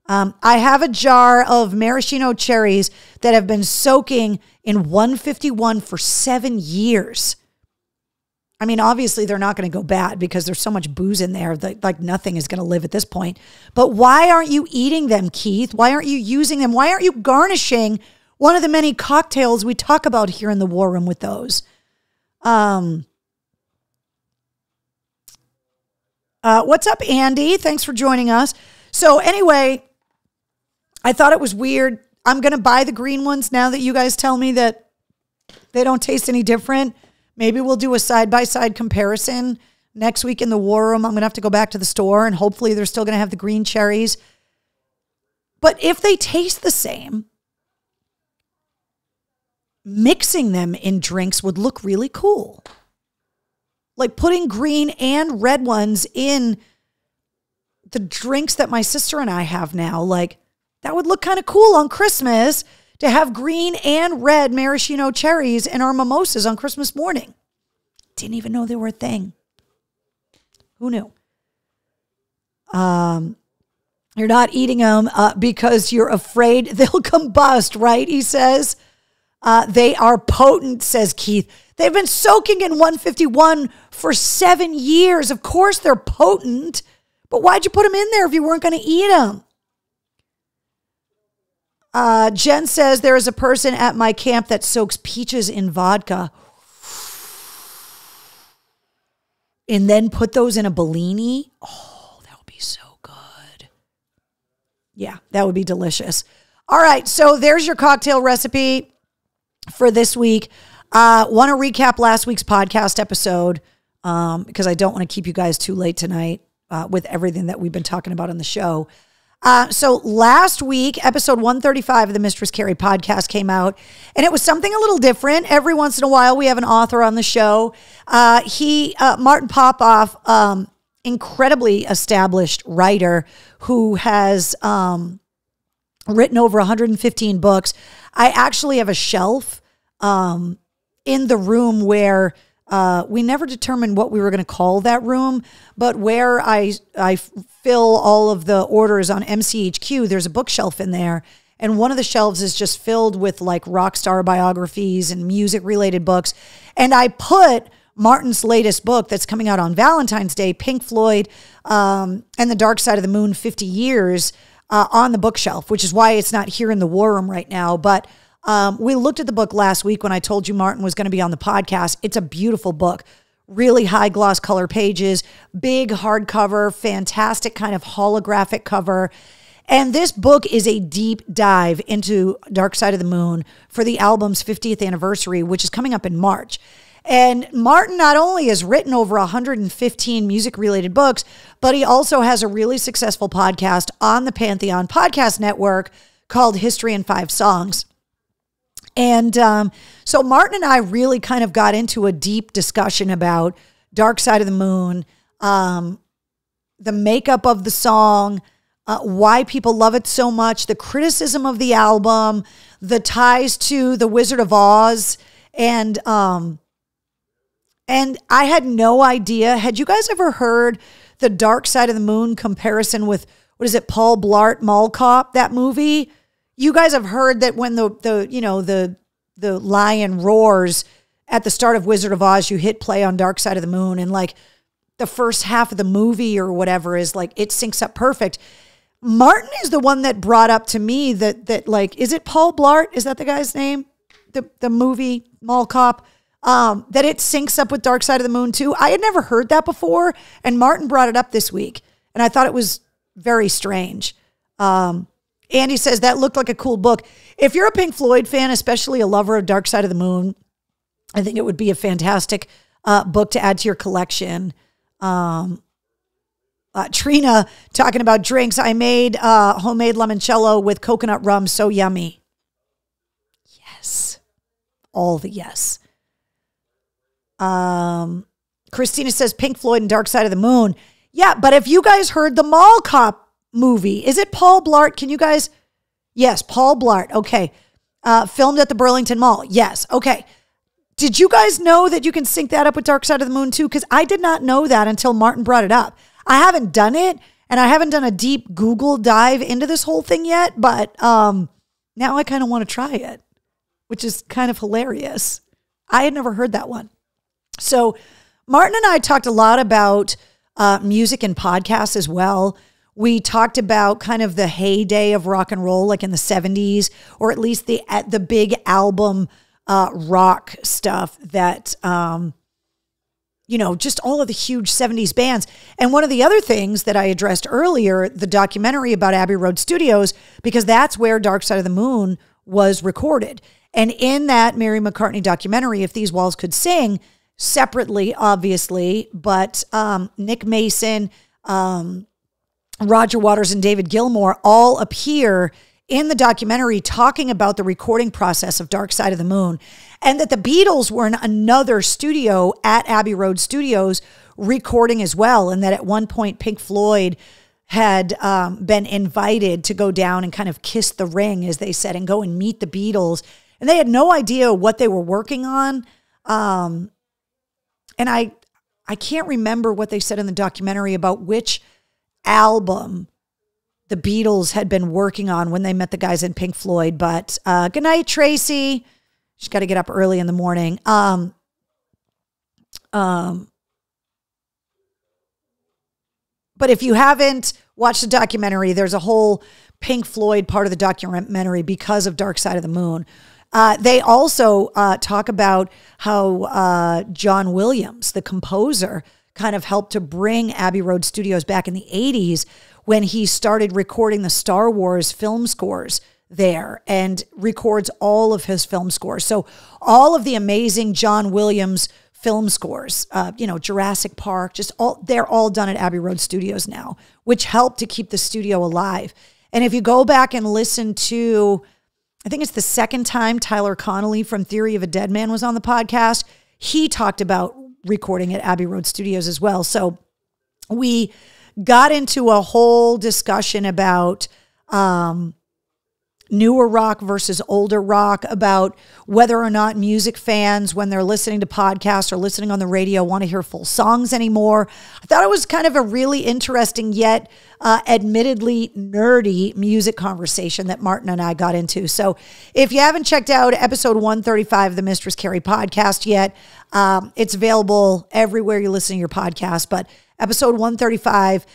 I have a jar of maraschino cherries that have been soaking in 151 for 7 years. I mean, obviously they're not going to go bad because there's so much booze in there that like nothing is going to live at this point. But why aren't you eating them, Keith? Why aren't you using them? Why aren't you garnishing one of the many cocktails we talk about here in the War Room with those? What's up, Andy? Thanks for joining us. So anyway, I thought it was weird. I'm going to buy the green ones now that you guys tell me that they don't taste any different. Maybe we'll do a side-by-side comparison next week in the War Room. I'm going to have to go back to the store, and hopefully they're still going to have the green cherries. But if they taste the same, mixing them in drinks would look really cool. Like putting green and red ones in the drinks that my sister and I have now. Like, that would look kind of cool on Christmas to have green and red maraschino cherries in our mimosas on Christmas morning. Didn't even know they were a thing. Who knew? You're not eating them because you're afraid they'll combust, right? He says. They are potent, says Keith. They've been soaking in 151 for 7 years. Of course they're potent, but why'd you put them in there if you weren't going to eat them? Jen says, there is a person at my camp that soaks peaches in vodka and then put those in a Bellini. Oh, that would be so good. Yeah, that would be delicious. All right, so there's your cocktail recipe for this week. Want to recap last week's podcast episode because I don't want to keep you guys too late tonight with everything that we've been talking about on the show. So last week, episode 135 of the Mistress Carrie podcast came out, and it was something a little different. Every once in a while, we have an author on the show. Martin Popoff, incredibly established writer who has written over 115 books. I actually have a shelf in the room where we never determined what we were going to call that room, but where I fill all of the orders on MCHQ, there's a bookshelf in there. And one of the shelves is just filled with like rock star biographies and music related books. And I put Martin's latest book that's coming out on Valentine's Day, Pink Floyd and the Dark Side of the Moon, 50 Years, on the bookshelf, which is why it's not here in the War Room right now. But we looked at the book last week when I told you Martin was going to be on the podcast. It's a beautiful book, really high gloss color pages, big hardcover, fantastic kind of holographic cover. And this book is a deep dive into Dark Side of the Moon for the album's 50th anniversary, which is coming up in March. And Martin not only has written over 115 music-related books, but he also has a really successful podcast on the Pantheon Podcast Network called History in 5 Songs. And so Martin and I really kind of got into a deep discussion about Dark Side of the Moon, the makeup of the song, why people love it so much, the criticism of the album, the ties to The Wizard of Oz, and I had no idea. Had you guys ever heard the Dark Side of the Moon comparison with, what is it, Paul Blart Mall Cop, that movie? You guys have heard that when the lion roars at the start of Wizard of Oz, you hit play on Dark Side of the Moon, and like the first half of the movie or whatever is like, it syncs up perfect. Martin is the one that brought up to me that like, is it Paul Blart? Is that the guy's name? The movie Mall Cop? That it syncs up with Dark Side of the Moon too. I had never heard that before, and Martin brought it up this week, and I thought it was very strange. Andy says that looked like a cool book. If you're a Pink Floyd fan, especially a lover of Dark Side of the Moon, I think it would be a fantastic book to add to your collection. Trina talking about drinks. I made homemade limoncello with coconut rum. So yummy. Yes. All the yes. Christina says Pink Floyd and Dark Side of the Moon. Yeah, but if you guys heard the Mall Cop movie, is it Paul Blart? Can you guys? Yes, Paul Blart. Okay. Filmed at the Burlington Mall. Yes. Okay. Did you guys know that you can sync that up with Dark Side of the Moon too? Because I did not know that until Martin brought it up. I haven't done it, and I haven't done a deep Google dive into this whole thing yet, but now I kind of want to try it, which is kind of hilarious. I had never heard that one. So Martin and I talked a lot about music and podcasts as well. We talked about kind of the heyday of rock and roll, like in the 70s, or at least the big album rock stuff that, just all of the huge 70s bands. And one of the other things that I addressed earlier, the documentary about Abbey Road Studios, because that's where Dark Side of the Moon was recorded. And in that Mary McCartney documentary, If These Walls Could Sing, separately, obviously, but Nick Mason, Roger Waters, and David Gilmour all appear in the documentary talking about the recording process of Dark Side of the Moon, and that the Beatles were in another studio at Abbey Road Studios recording as well, and that at one point Pink Floyd had been invited to go down and kind of kiss the ring, as they said, and go and meet the Beatles, and they had no idea what they were working on. And I can't remember what they said in the documentary about which album the Beatles had been working on when they met the guys in Pink Floyd. But good night, Tracy. She's got to get up early in the morning. But if you haven't watched the documentary, there's a whole Pink Floyd part of the documentary because of Dark Side of the Moon. They also talk about how John Williams, the composer, kind of helped to bring Abbey Road Studios back in the 80s when he started recording the Star Wars film scores there, and records all of his film scores. So all of the amazing John Williams film scores, Jurassic Park, they're all done at Abbey Road Studios now, which helped to keep the studio alive. And if you go back and listen to, I think it's the second time Tyler Connolly from Theory of a Dead Man was on the podcast, he talked about recording at Abbey Road Studios as well. So we got into a whole discussion about newer rock versus older rock, about whether or not music fans, when they're listening to podcasts or listening on the radio, want to hear full songs anymore. I thought it was kind of a really interesting yet admittedly nerdy music conversation that Martin and I got into. So if you haven't checked out episode 135 of the Mistress Carrie podcast yet, it's available everywhere you listen to your podcast. But episode 135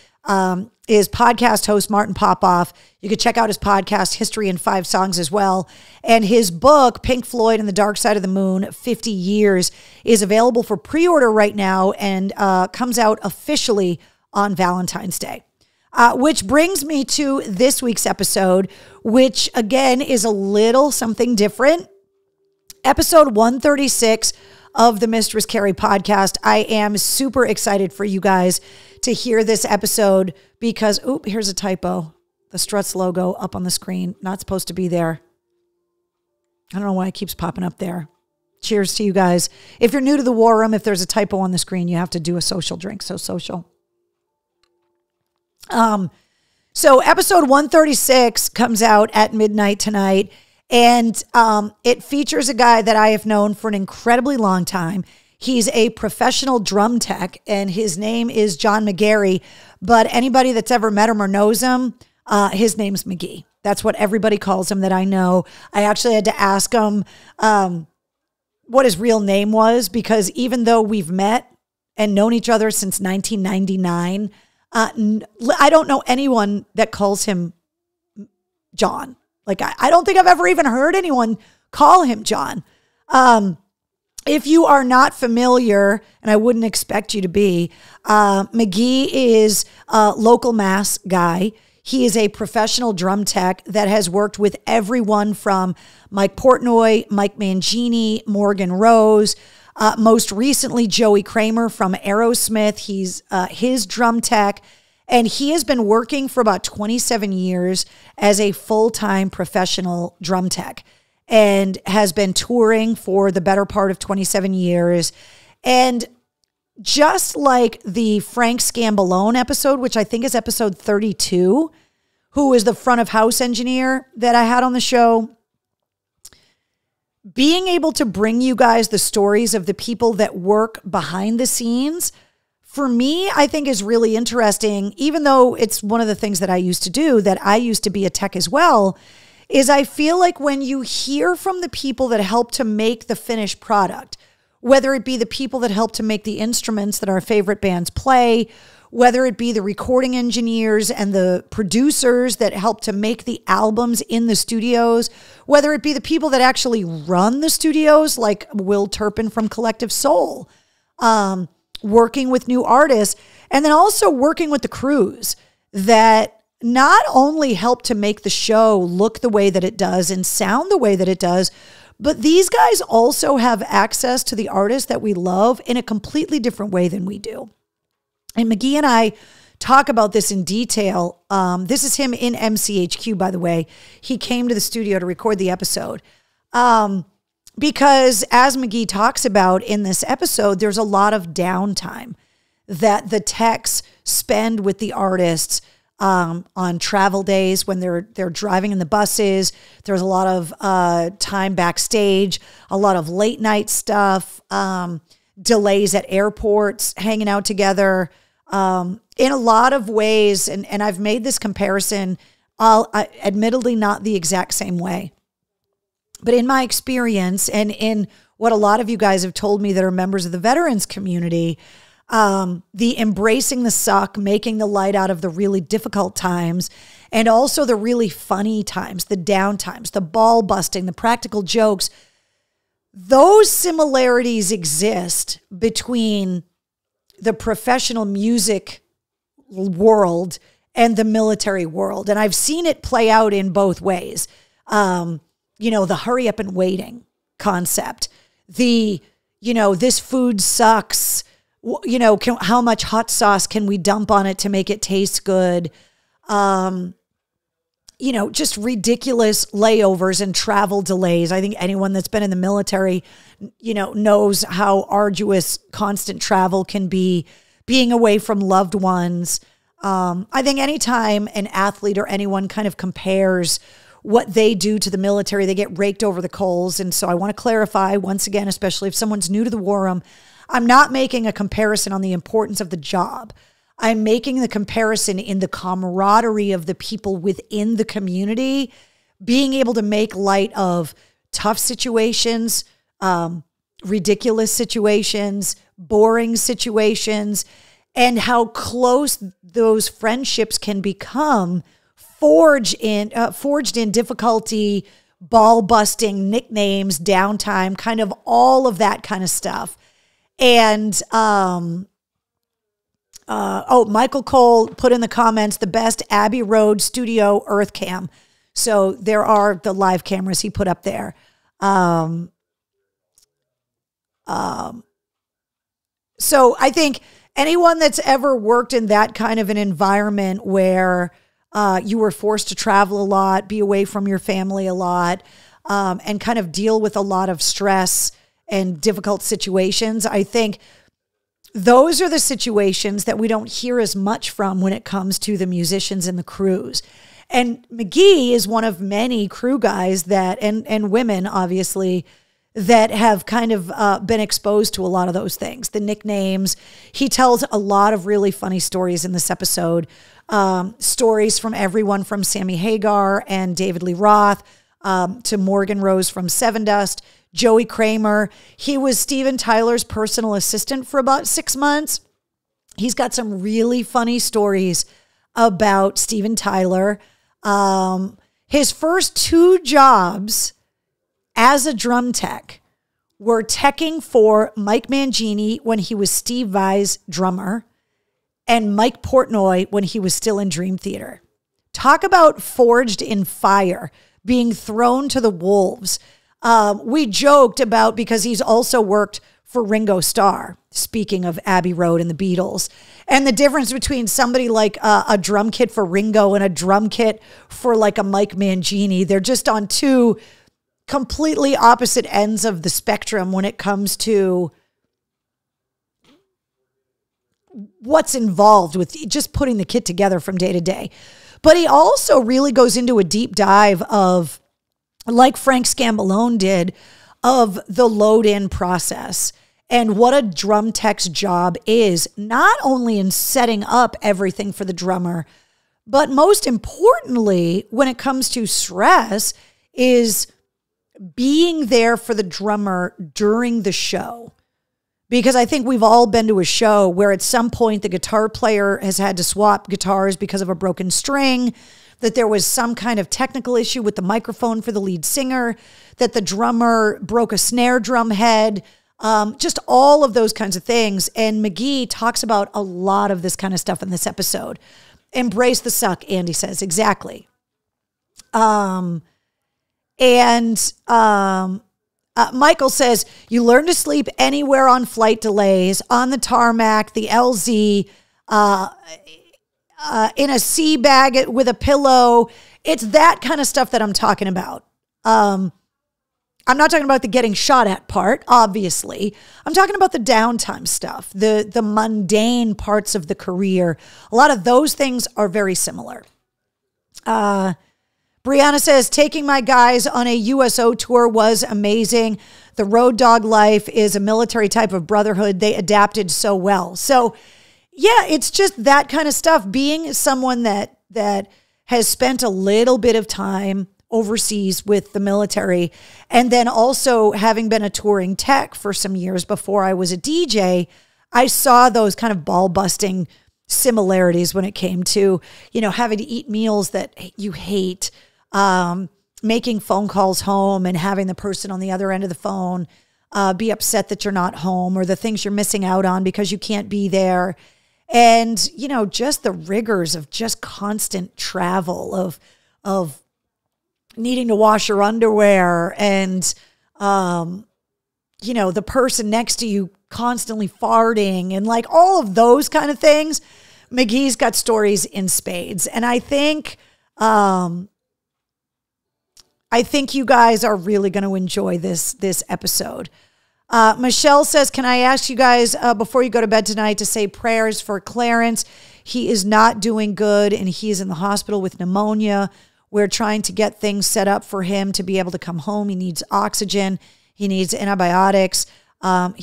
is podcast host Martin Popoff. You could check out his podcast, History in 5 Songs, as well. And his book, Pink Floyd and the Dark Side of the Moon, 50 Years, is available for pre-order right now and comes out officially on Valentine's Day. Which brings me to this week's episode, which again is a little something different. Episode 136 of the Mistress Carrie podcast. I am super excited for you guys to hear this episode because, here's a typo. The Struts logo up on the screen, not supposed to be there. I don't know why it keeps popping up there. Cheers to you guys. If you're new to the War Room, if there's a typo on the screen, you have to do a social drink. So social. So episode 136 comes out at midnight tonight, and it features a guy that I have known for an incredibly long time. He's a professional drum tech, and his name is John McGarry. But anybody that's ever met him or knows him, his name's McGee. That's what everybody calls him that I know. I actually had to ask him what his real name was, because even though we've met and known each other since 1999, I don't know anyone that calls him John. Like, I don't think I've ever even heard anyone call him John. If you are not familiar, and I wouldn't expect you to be, McGee is a local Mass guy. He is a professional drum tech that has worked with everyone from Mike Portnoy, Mike Mangini, Morgan Rose, most recently Joey Kramer from Aerosmith. He's his drum tech. And he has been working for about 27 years as a full-time professional drum tech and has been touring for the better part of 27 years. And just like the Frank Scambolone episode, which I think is episode 32, who is the front of house engineer that I had on the show, being able to bring you guys the stories of the people that work behind the scenes, for me, I think is really interesting, even though it's one of the things that I used to do, that I used to be a tech as well, is I feel like when you hear from the people that help to make the finished product, whether it be the people that help to make the instruments that our favorite bands play, whether it be the recording engineers and the producers that help to make the albums in the studios, whether it be the people that actually run the studios, like Will Turpin from Collective Soul, working with new artists, and then also working with the crews that not only help to make the show look the way that it does and sound the way that it does, but these guys also have access to the artists that we love in a completely different way than we do. And McGee and I talk about this in detail. This is him in MCHQ, by the way. He came to the studio to record the episode. Because as McGee talks about in this episode, there's a lot of downtime that the techs spend with the artists on travel days when they're driving in the buses. There's a lot of time backstage, a lot of late night stuff, delays at airports, hanging out together. In a lot of ways, and I've made this comparison, admittedly not the exact same way. But in my experience and in what a lot of you guys have told me that are members of the veterans community, the embracing the suck, making the light out of the really difficult times, and also the really funny times, the down times, the ball busting, the practical jokes, those similarities exist between the professional music world and the military world. And I've seen it play out in both ways. The hurry up and waiting concept, this food sucks, how much hot sauce can we dump on it to make it taste good? just ridiculous layovers and travel delays. I think anyone that's been in the military, knows how arduous constant travel can be, being away from loved ones. I think anytime an athlete or anyone kind of compares what they do to the military, they get raked over the coals. And so I want to clarify once again, especially if someone's new to the war room, I'm not making a comparison on the importance of the job. I'm making the comparison in the camaraderie of the people within the community, being able to make light of tough situations, ridiculous situations, boring situations, and how close those friendships can become, forged in difficulty, ball busting, nicknames, downtime, kind of all of that kind of stuff. And Michael Cole put in the comments, the best Abbey Road studio earth cam. So there are the live cameras he put up there. So I think anyone that's ever worked in that kind of an environment where you were forced to travel a lot, be away from your family a lot, and kind of deal with a lot of stress and difficult situations, I think those are the situations that we don't hear as much from when it comes to the musicians and the crews. And McGee is one of many crew guys that, and women, obviously, that have kind of been exposed to a lot of those things, the nicknames. He tells a lot of really funny stories in this episode, stories from everyone from Sammy Hagar and David Lee Roth to Morgan Rose from Sevendust, Joey Kramer. He was Steven Tyler's personal assistant for about 6 months. He's got some really funny stories about Steven Tyler. His first 2 jobs as a drum tech were teching for Mike Mangini when he was Steve Vai's drummer and Mike Portnoy when he was still in Dream Theater. Talk about forged in fire, being thrown to the wolves. We joked about, because he's also worked for Ringo Starr, speaking of Abbey Road and the Beatles, and the difference between somebody like a drum kit for Ringo and a drum kit for like a Mike Mangini. They're just on 2 completely opposite ends of the spectrum when it comes to what's involved with just putting the kit together from day to day. But he also really goes into a deep dive of, like Frank Scamalone did, of the load-in process and what a drum tech's job is, not only in setting up everything for the drummer, but most importantly, when it comes to stress, is being there for the drummer during the show. Because I think we've all been to a show where at some point the guitar player has had to swap guitars because of a broken string, that there was some kind of technical issue with the microphone for the lead singer, that the drummer broke a snare drum head, just all of those kinds of things. And McGee talks about a lot of this kind of stuff in this episode. Embrace the suck, Andy says. Exactly. Michael says, you learn to sleep anywhere on flight delays, on the tarmac, the LZ, in a sea bag with a pillow. It's that kind of stuff that I'm talking about. I'm not talking about the getting shot at part, obviously. I'm talking about the downtime stuff, the mundane parts of the career. A lot of those things are very similar. Brianna says, taking my guys on a USO tour was amazing. The road dog life is a military type of brotherhood. They adapted so well. So yeah, it's just that kind of stuff. Being someone that has spent a little bit of time overseas with the military, and then also having been a touring tech for some years before I was a DJ, I saw those kind of ball busting similarities when it came to, having to eat meals that you hate, making phone calls home and having the person on the other end of the phone be upset that you're not home, or the things you're missing out on because you can't be there. And, just the rigors of just constant travel, of needing to wash your underwear and, the person next to you constantly farting and like all of those kind of things. McGee's got stories in spades. And I think, I think you guys are really going to enjoy this episode. Michelle says, can I ask you guys before you go to bed tonight to say prayers for Clarence? He is not doing good and he is in the hospital with pneumonia. We're trying to get things set up for him to be able to come home. He needs oxygen. He needs antibiotics. And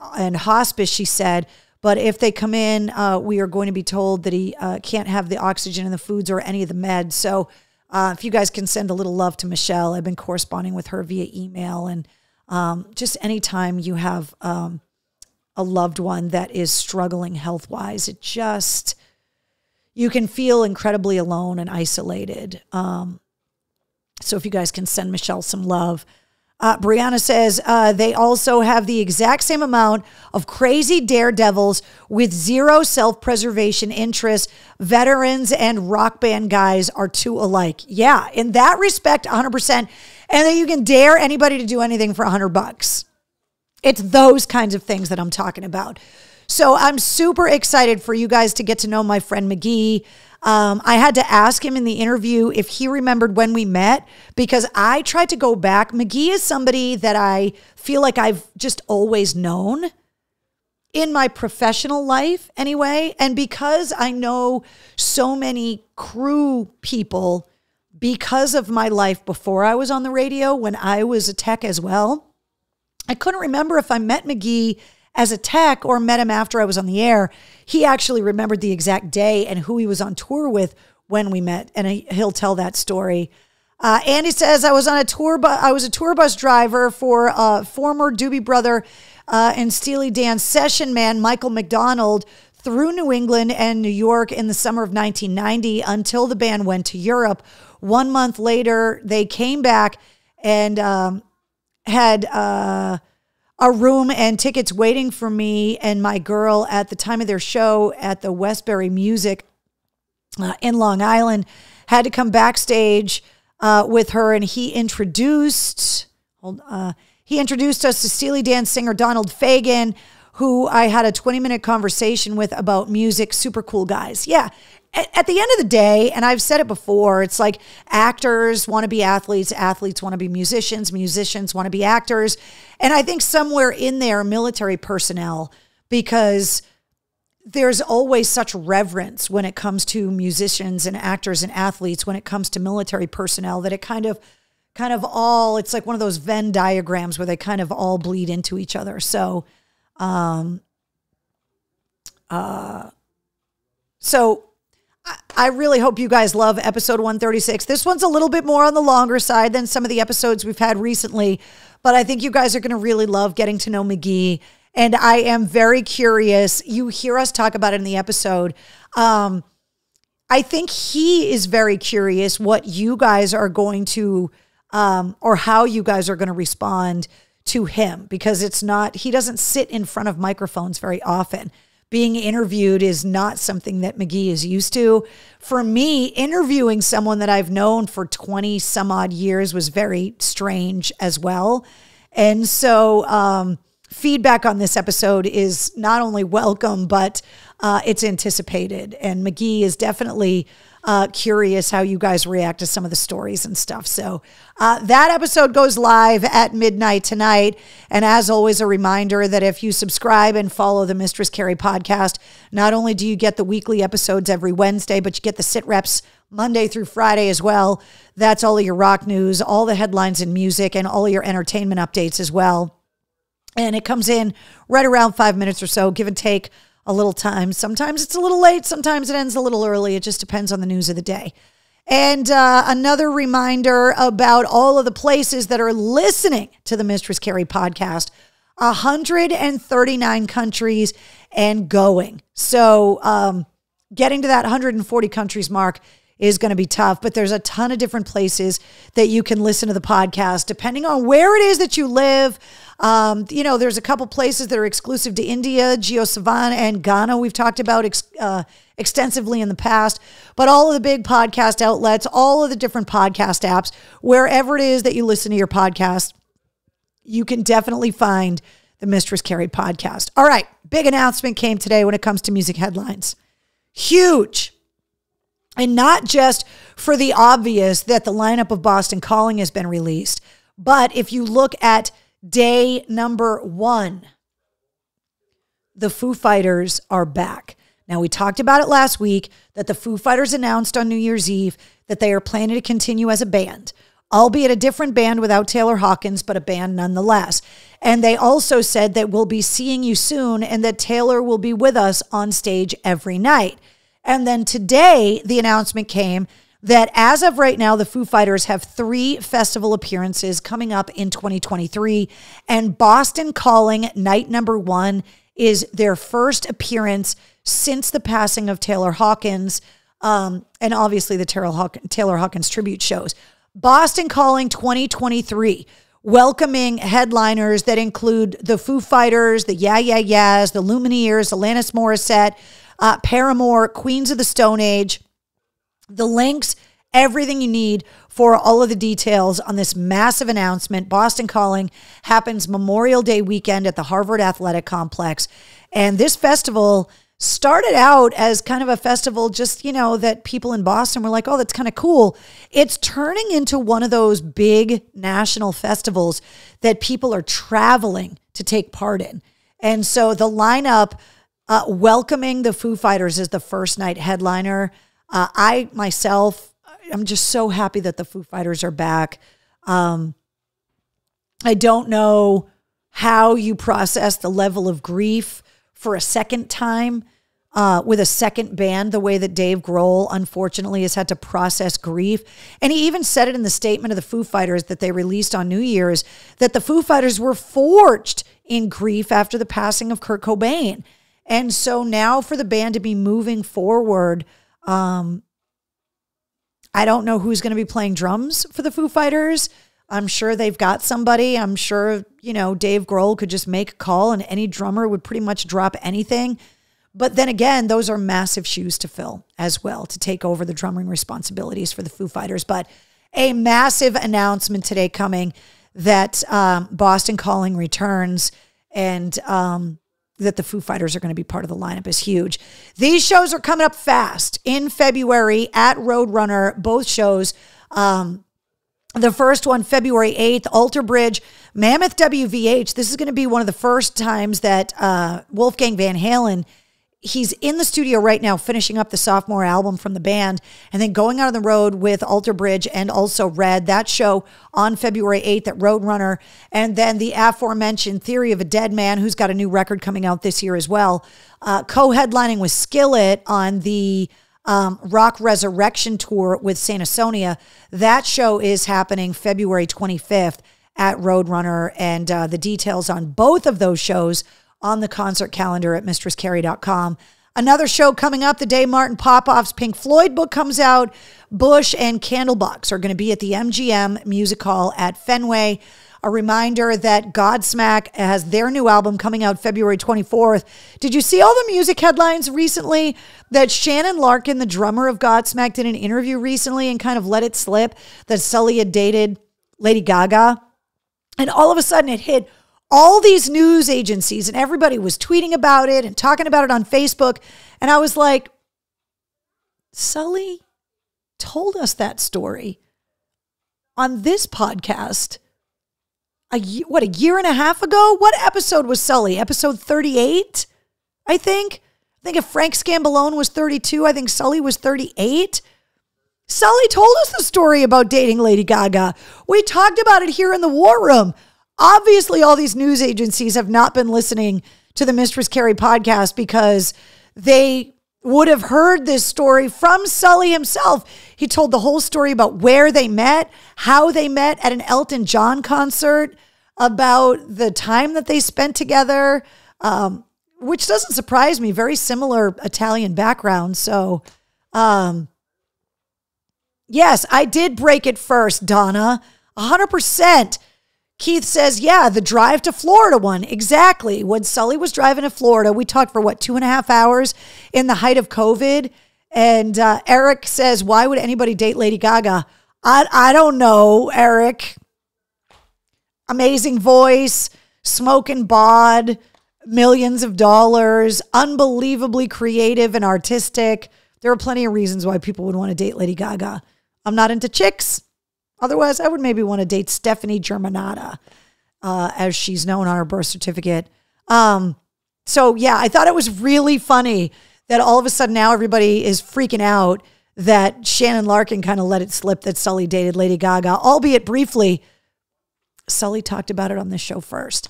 hospice, she said. But if they come in, we are going to be told that he can't have the oxygen and the foods or any of the meds. So if you guys can send a little love to Michelle, I've been corresponding with her via email. And just anytime you have a loved one that is struggling health-wise, you can feel incredibly alone and isolated. So if you guys can send Michelle some love. Brianna says they also have the exact same amount of crazy daredevils with zero self-preservation interests. Veterans and rock band guys are too alike. Yeah, in that respect, 100%. And then you can dare anybody to do anything for $100. It's those kinds of things that I'm talking about. So I'm super excited for you guys to get to know my friend McGee. I had to ask him in the interview if he remembered when we met, because I tried to go back. McGee is somebody that I feel like I've just always known in my professional life anyway. And because I know so many crew people because of my life before I was on the radio, when I was a tech as well, I couldn't remember if I met McGee as a tech or met him after I was on the air. He actually remembered the exact day and who he was on tour with when we met, and he'll tell that story. Andy says, I was a tour bus driver for former Doobie Brother and Steely Dan session man Michael McDonald through New England and New York in the summer of 1990 until the band went to Europe. 1 month later, they came back and had a room and tickets waiting for me and my girl at the time of their show at the Westbury Music in Long Island. Had to come backstage with her, and he introduced us to Steely Dan singer Donald Fagen, who I had a 20-minute conversation with about music. Super cool guys. Yeah. At the end of the day, and I've said it before, it's like actors want to be athletes, athletes want to be musicians, musicians want to be actors. And I think somewhere in there, military personnel, because there's always such reverence when it comes to musicians and actors and athletes, when it comes to military personnel, that it kind of all, it's like one of those Venn diagrams where they kind of all bleed into each other. So, I really hope you guys love episode 136. This one's a little bit more on the longer side than some of the episodes we've had recently, but I think you guys are going to really love getting to know McGee. And I am very curious. You hear us talk about it in the episode. I think he is very curious what you guys are going to, or how you guys are going to respond to him, because he doesn't sit in front of microphones very often. Being interviewed is not something that McGee is used to. For me, interviewing someone that I've known for 20 some odd years was very strange as well. And so feedback on this episode is not only welcome, but it's anticipated. And McGee is definitely curious how you guys react to some of the stories and stuff. So that episode goes live at midnight tonight. And as always, a reminder that if you subscribe and follow the Mistress Carrie podcast, not only do you get the weekly episodes every Wednesday, but you get the sit reps Monday through Friday as well. That's all of your rock news, all the headlines in music, and all of your entertainment updates as well. And it comes in right around 5 minutes or so, give and take a little time. Sometimes it's a little late. Sometimes it ends a little early. It just depends on the news of the day. And another reminder about all of the places that are listening to the Mistress Carrie podcast, 139 countries and going. So getting to that 140 countries mark is going to be tough, but there's a ton of different places that you can listen to the podcast, depending on where it is that you live. There's a couple places that are exclusive to India, JioSaavn and Ghana. We've talked about extensively in the past, but all of the big podcast outlets, all of the different podcast apps, wherever it is that you listen to your podcast, you can definitely find the Mistress Carrie podcast. All right. Big announcement came today when it comes to music headlines. Huge. And not just for the obvious that the lineup of Boston Calling has been released. But if you look at day number 1, the Foo Fighters are back. Now, we talked about it last week that the Foo Fighters announced on New Year's Eve that they are planning to continue as a band, albeit a different band without Taylor Hawkins, but a band nonetheless. And they also said that we'll be seeing you soon and that Taylor will be with us on stage every night. And then today, the announcement came that as of right now, the Foo Fighters have 3 festival appearances coming up in 2023. And Boston Calling, night number 1, is their first appearance since the passing of Taylor Hawkins, and obviously the Taylor Hawkins tribute shows. Boston Calling 2023, welcoming headliners that include the Foo Fighters, the Yeah Yeah Yeahs, the Lumineers, Alanis Morissette, Paramore, Queens of the Stone Age, the links, everything you need for all of the details on this massive announcement. Boston Calling happens Memorial Day weekend at the Harvard Athletic Complex. And this festival started out as kind of a festival just, that people in Boston were like, oh, that's kind of cool. It's turning into one of those big national festivals that people are traveling to take part in. And so the lineup welcoming the Foo Fighters as the first night headliner. I myself, I'm just so happy that the Foo Fighters are back. I don't know how you process the level of grief for a second time with a second band, the way that Dave Grohl, unfortunately, has had to process grief. And he even said it in the statement of the Foo Fighters that they released on New Year's, that the Foo Fighters were forged in grief after the passing of Kurt Cobain. And so now for the band to be moving forward, I don't know who's going to be playing drums for the Foo Fighters. I'm sure they've got somebody. I'm sure, Dave Grohl could just make a call and any drummer would pretty much drop anything. But then again, those are massive shoes to fill as well, to take over the drumming responsibilities for the Foo Fighters. But a massive announcement today coming that Boston Calling returns and that the Foo Fighters are going to be part of the lineup is huge. These shows are coming up fast in February at Roadrunner, both shows. The first one, February 8th, Alter Bridge, Mammoth WVH. This is going to be one of the first times that Wolfgang Van Halen, he's in the studio right now finishing up the sophomore album from the band and then going out on the road with Alter Bridge and also Red. That show on February 8th at Roadrunner. And then the aforementioned Theory of a Dead Man, who's got a new record coming out this year as well, co-headlining with Skillet on the Rock Resurrection Tour with Saint Asonia. That show is happening February 25th at Roadrunner, and the details on both of those shows on the concert calendar at mistresscarrie.com. Another show coming up the day Martin Popoff's Pink Floyd book comes out. Bush and Candlebox are going to be at the MGM Music Hall at Fenway. A reminder that Godsmack has their new album coming out February 24th. Did you see all the music headlines recently that Shannon Larkin, the drummer of Godsmack, did an interview recently and kind of let it slip that Sully had dated Lady Gaga? And all of a sudden it hit all these news agencies and everybody was tweeting about it and talking about it on Facebook. And I was like, Sully told us that story on this podcast a year and a half ago? What episode was Sully? Episode 38, I think. I think if Frank Scambolone was 32, I think Sully was 38. Sully told us the story about dating Lady Gaga. We talked about it here in the War Room. Obviously, all these news agencies have not been listening to the Mistress Carrie podcast because they would have heard this story from Sully himself. He told the whole story about where they met, how they met at an Elton John concert, about the time that they spent together, which doesn't surprise me. Very similar Italian background. So, yes, I did break it first, Donna. 100%. Keith says, yeah, the drive to Florida one. Exactly. When Sully was driving to Florida, we talked for 2.5 hours in the height of COVID. And Eric says, why would anybody date Lady Gaga? I don't know, Eric. Amazing voice, smoking bod, millions of dollars, unbelievably creative and artistic. There are plenty of reasons why people would want to date Lady Gaga. I'm not into chicks. Otherwise, I would maybe want to date Stephanie Germanata, as she's known on her birth certificate. So yeah, I thought it was really funny that all of a sudden now everybody is freaking out that Shannon Larkin kind of let it slip that Sully dated Lady Gaga, albeit briefly. Sully talked about it on this show first.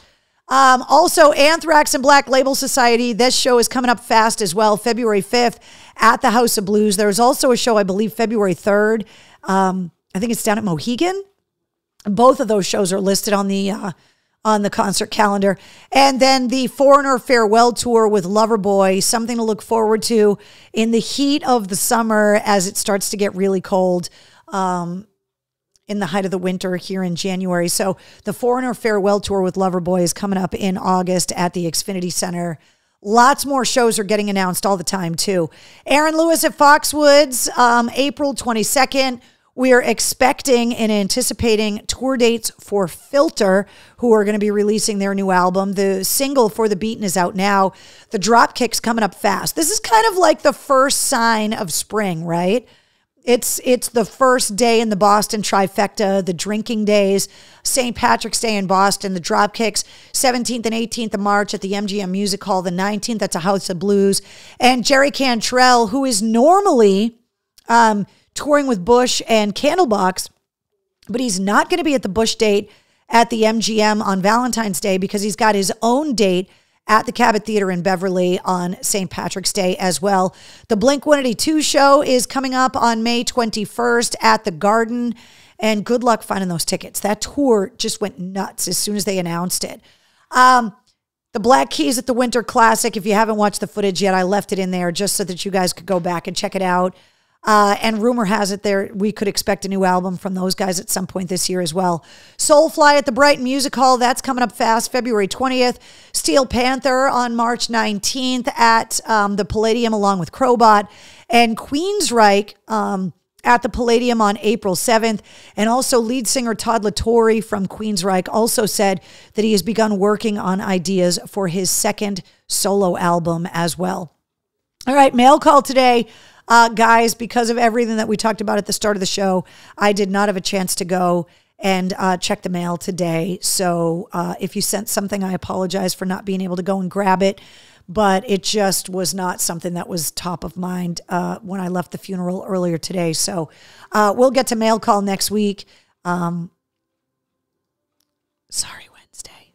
Also, Anthrax and Black Label Society. This show is coming up fast as well, February 5th at the House of Blues. There's also a show, I believe, February 3rd. I think it's down at Mohegan. Both of those shows are listed on the concert calendar. And then the Foreigner Farewell Tour with Loverboy, something to look forward to in the heat of the summer as it starts to get really cold. In the height of the winter here in January. So the Foreigner Farewell Tour with Loverboy is coming up in August at the Xfinity Center. Lots more shows are getting announced all the time too. Aaron Lewis at Foxwoods, April 22nd. We are expecting and anticipating tour dates for Filter, who are going to be releasing their new album. The single For the Beaten is out now. The Dropkick's coming up fast. This is kind of like the first sign of spring, right? It's the first day in the Boston trifecta, the drinking days, St. Patrick's Day in Boston, the Dropkicks, 17th and 18th of March at the MGM Music Hall, the 19th at the House of Blues, and Jerry Cantrell, who is normally touring with Bush and Candlebox, but he's not going to be at the Bush date at the MGM on Valentine's Day because he's got his own date at the Cabot Theater in Beverly on St. Patrick's Day as well. The Blink-182 show is coming up on May 21st at the Garden, and good luck finding those tickets. That tour just went nuts as soon as they announced it. The Black Keys at the Winter Classic, if you haven't watched the footage yet, I left it in there just so that you guys could go back and check it out. And rumor has it we could expect a new album from those guys at some point this year as well. Soulfly at the Brighton Music Hall, that's coming up fast, February 20th. Steel Panther on March 19th at the Palladium along with Crowbot. And Queensryche at the Palladium on April 7th. And also lead singer Todd La Torre from Queensryche also said that he has begun working on ideas for his second solo album as well. All right, mail call today. Guys, because of everything that we talked about at the start of the show, I did not have a chance to go and check the mail today. So if you sent something, I apologize for not being able to go and grab it. But it just was not something that was top of mind when I left the funeral earlier today. So we'll get to mail call next week. Sorry, Wednesday.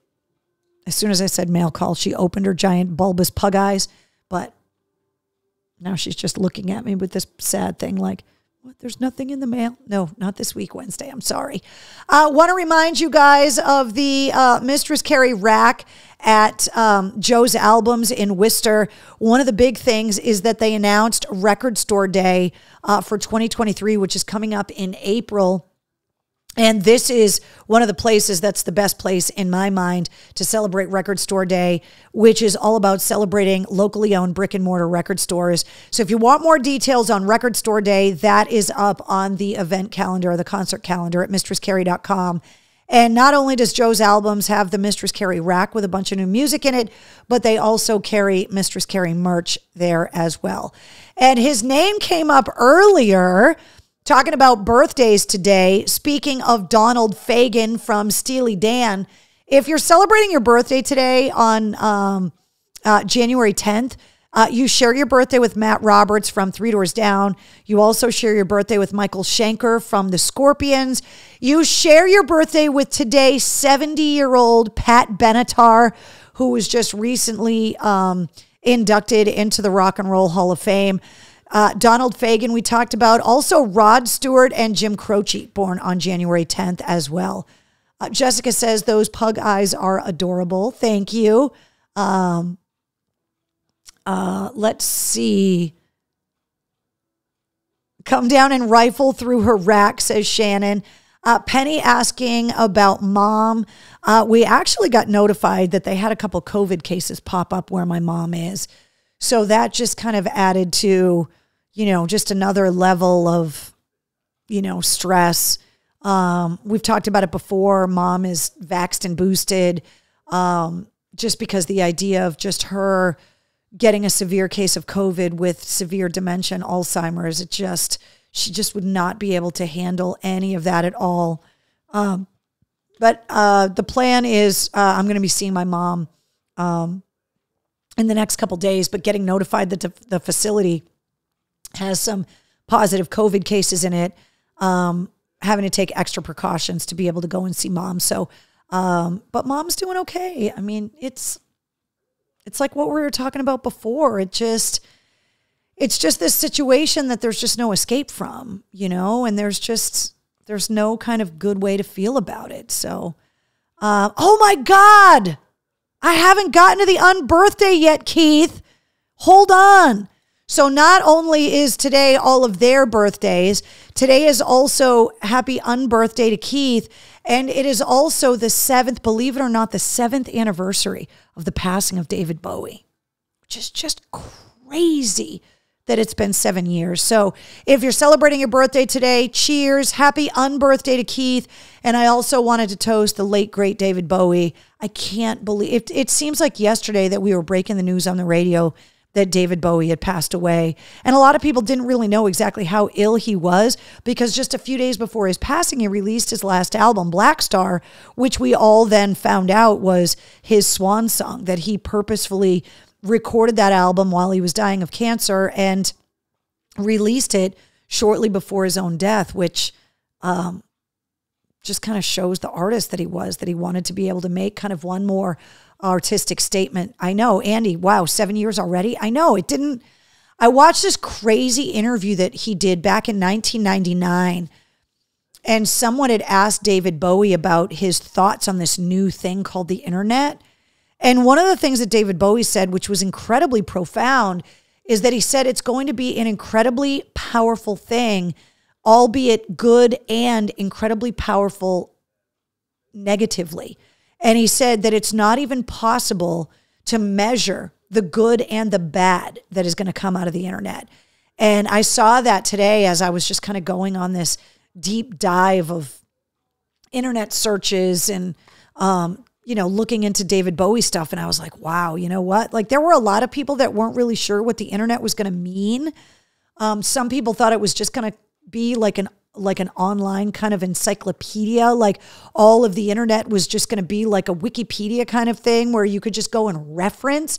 As soon as I said mail call, she opened her giant bulbous pug eyes. But now she's just looking at me with this sad thing like, what, there's nothing in the mail? No, not this week, Wednesday. I'm sorry. Want to remind you guys of the Mistress Carrie rack at Joe's Albums in Worcester. One of the big things is that they announced Record Store Day for 2023, which is coming up in April. And this is one of the places that's the best place in my mind to celebrate Record Store Day, which is all about celebrating locally owned brick and mortar record stores. So if you want more details on Record Store Day, that is up on the event calendar or the concert calendar at mistresscarrie.com. And not only does Joe's Albums have the Mistress Carrie rack with a bunch of new music in it, but they also carry Mistress Carrie merch there as well. And his name came up earlier talking about birthdays today. Speaking of Donald Fagen from Steely Dan, if you're celebrating your birthday today on January 10th, you share your birthday with Matt Roberts from Three Doors Down. You also share your birthday with Michael Schenker from the Scorpions. You share your birthday with today 70-year-old Pat Benatar, who was just recently inducted into the Rock and Roll Hall of Fame. Donald Fagen, we talked about. Also, Rod Stewart and Jim Croce, born on January 10th as well. Jessica says those pug eyes are adorable. Thank you. Let's see. Come down and rifle through her rack, says Shannon. Penny asking about mom. We actually got notified that they had a couple COVID cases pop up where my mom is. So that just kind of added to, just another level of, stress. We've talked about it before. Mom is vaxxed and boosted. Just because the idea of just her getting a severe case of COVID with severe dementia and Alzheimer's, it just she just would not be able to handle any of that at all. But the plan is I'm going to be seeing my mom in the next couple days, but getting notified that the facility has some positive COVID cases in it, having to take extra precautions to be able to go and see mom. So, but mom's doing okay. I mean, it's like what we were talking about before. It's just this situation that there's just no escape from, and there's no kind of good way to feel about it. So, oh my God, I haven't gotten to the unbirthday yet, Keith. Hold on. So not only is today all of their birthdays, today is also happy unbirthday to Keith. And it is also the 7th, believe it or not, the 7th anniversary of the passing of David Bowie, which is just crazy that it's been 7 years. So if you're celebrating your birthday today, cheers, happy unbirthday to Keith. And I also wanted to toast the late, great David Bowie. I can't believe it seems like yesterday that we were breaking the news on the radio that David Bowie had passed away. And a lot of people didn't really know exactly how ill he was, because just a few days before his passing, he released his last album, Black Star, which we all then found out was his swan song, that he purposefully recorded that album while he was dying of cancer and released it shortly before his own death, which just kind of shows the artist that he was, that he wanted to be able to make kind of one more artistic statement. I know, Andy, wow, 7 years already? I know, it didn't. I watched this crazy interview that he did back in 1999, and someone had asked David Bowie about his thoughts on this new thing called the internet. And one of the things that David Bowie said, which was incredibly profound, is that he said it's going to be an incredibly powerful thing, albeit good and incredibly powerful negatively. And he said that it's not even possible to measure the good and the bad that is going to come out of the internet. And I saw that today as I was just kind of going on this deep dive of internet searches and, looking into David Bowie stuff. And I was like, wow, you know what? Like, there were a lot of people that weren't really sure what the internet was going to mean. Some people thought it was just going to be like an online kind of encyclopedia, like all of the internet was just going to be like a Wikipedia kind of thing where you could just go and reference.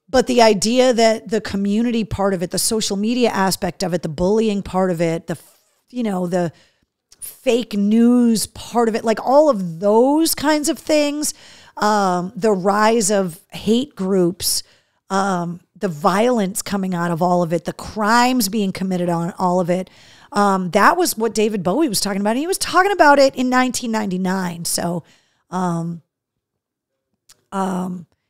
But the idea that the community part of it, the social media aspect of it, the bullying part of it, the fake news part of it, like all of those kinds of things, the rise of hate groups, the violence coming out of all of it, the crimes being committed on all of it. That was what David Bowie was talking about. And he was talking about it in 1999. So,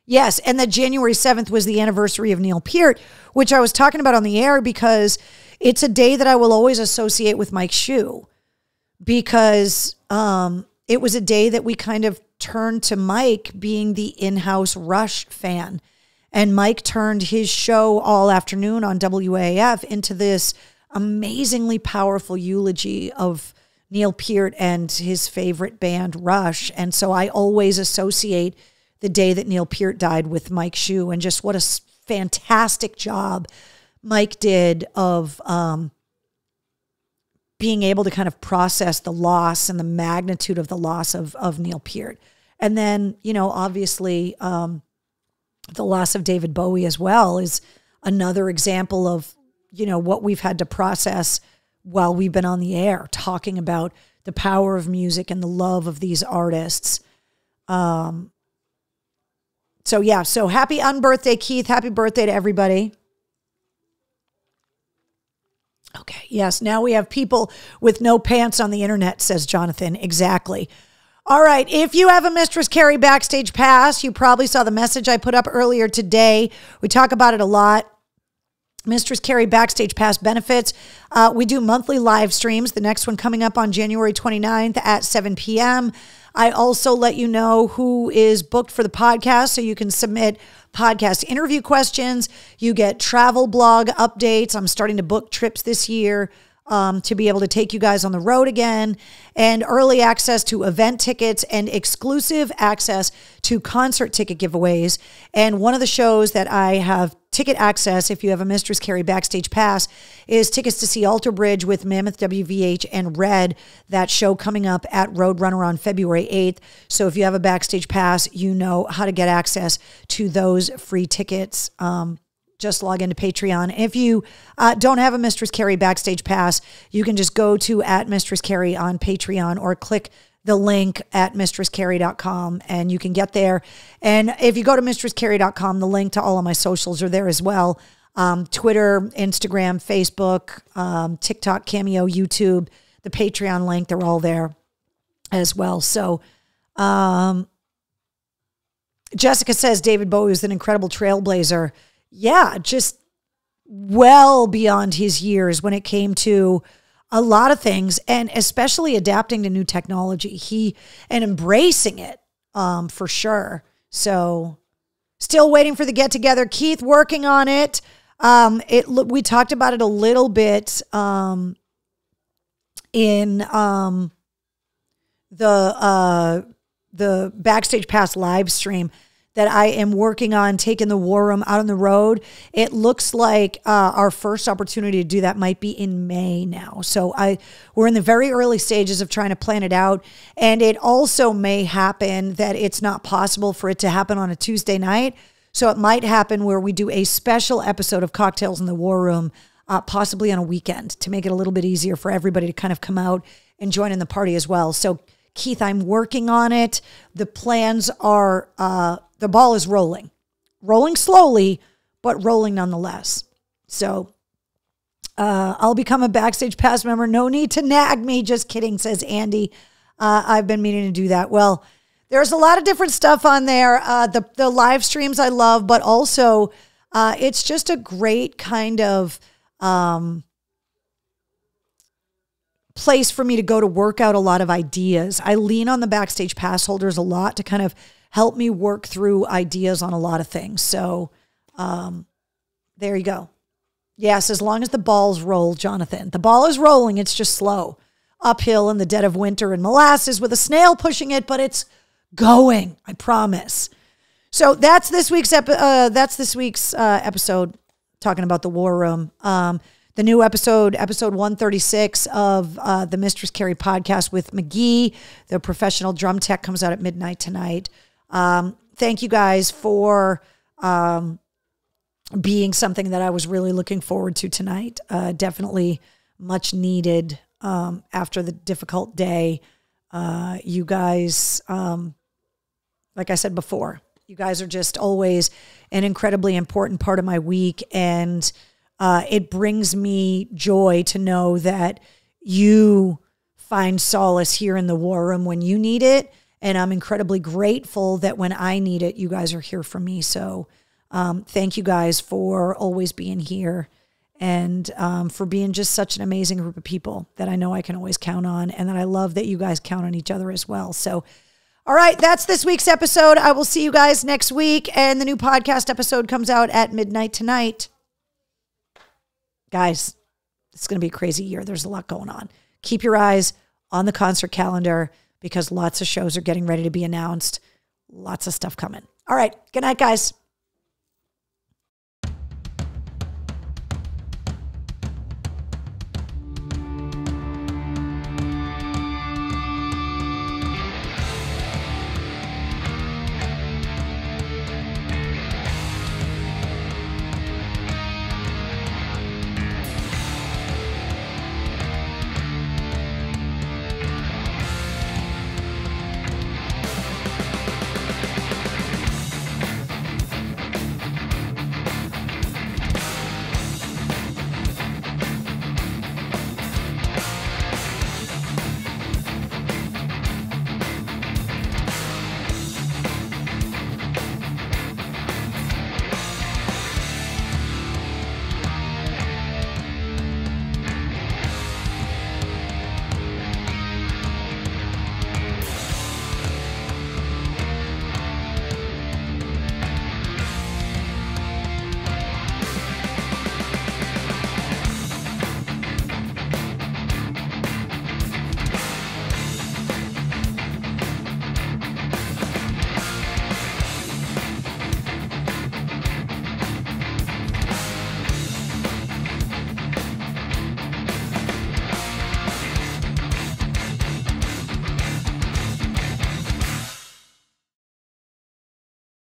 yes. And that January 7th was the anniversary of Neil Peart, which I was talking about on the air because it's a day that I will always associate with Mike Shue, because, it was a day that we kind of turned to Mike being the in-house Rush fan. And Mike turned his show all afternoon on WAF into this amazingly powerful eulogy of Neil Peart and his favorite band, Rush. And so I always associate the day that Neil Peart died with Mike Shue, and just what a fantastic job Mike did of being able to kind of process the loss and the magnitude of the loss of Neil Peart. And then, obviously, the loss of David Bowie as well is another example of, what we've had to process while we've been on the air, talking about the power of music and the love of these artists. So happy unbirthday, Keith. Happy birthday to everybody. Okay, yes, now we have people with no pants on the internet, says Jonathan. Exactly. All right, if you have a Mistress Carrie Backstage Pass, you probably saw the message I put up earlier today. We talk about it a lot. Mistress Carrie Backstage Pass benefits. We do monthly live streams. The next one coming up on January 29th at 7 p.m. I also let you know who is booked for the podcast, so you can submit podcast interview questions. You get travel blog updates. I'm starting to book trips this year to be able to take you guys on the road again, and early access to event tickets and exclusive access to concert ticket giveaways. And one of the shows that I have ticket access, if you have a Mistress Carrie Backstage Pass, is tickets to see Alter Bridge with Mammoth WVH and Red, that show coming up at Roadrunner on February 8th. So if you have a Backstage Pass, you know how to get access to those free tickets. Just log into Patreon. If you don't have a Mistress Carrie Backstage Pass, you can just go to @MistressCarrie on Patreon or click the link at mistresscarrie.com and you can get there. And if you go to mistresscarrie.com, the link to all of my socials are there as well. Twitter, Instagram, Facebook, TikTok, Cameo, YouTube, the Patreon link, they're all there as well. So Jessica says David Bowie was an incredible trailblazer. Yeah, just well beyond his years when it came to a lot of things, and especially adapting to new technology. And embracing it, for sure. So still waiting for the get together. Keith working on it. We talked about it a little bit in the Backstage Pass live stream that I am working on taking the War Room out on the road. It looks like our first opportunity to do that might be in May now. So we're in the very early stages of trying to plan it out. And it also may happen that it's not possible for it to happen on a Tuesday night. So it might happen where we do a special episode of Cocktails in the War Room, possibly on a weekend, to make it a little bit easier for everybody to kind of come out and join in the party as well. So Keith, I'm working on it. The plans are, the ball is rolling slowly, but rolling nonetheless. So I'll become a Backstage Pass member. No need to nag me. Just kidding, says Andy. I've been meaning to do that. Well, there's a lot of different stuff on there. The live streams I love, but also it's just a great kind of place for me to go to work out a lot of ideas. I lean on the Backstage Pass holders a lot to kind of help me work through ideas on a lot of things. So there you go. Yes, as long as the balls roll, Jonathan. The ball is rolling. It's just slow. Uphill in the dead of winter and molasses with a snail pushing it, but it's going, I promise. So that's this week's episode talking about the War Room. The new episode 136 of the Mistress Carrie podcast with McGee, the professional drum tech, comes out at midnight tonight. Thank you guys for being something that I was really looking forward to tonight. Definitely much needed after the difficult day. You guys, like I said before, you guys are just always an incredibly important part of my week, and it brings me joy to know that you find solace here in the War Room when you need it. And I'm incredibly grateful that when I need it, you guys are here for me. So thank you guys for always being here and for being just such an amazing group of people that I know I can always count on, and that I love that you guys count on each other as well. So, all right, that's this week's episode. I will see you guys next week. And the new podcast episode comes out at midnight tonight. Guys, it's going to be a crazy year. There's a lot going on. Keep your eyes on the concert calendar because lots of shows are getting ready to be announced. Lots of stuff coming. All right. Good night, guys.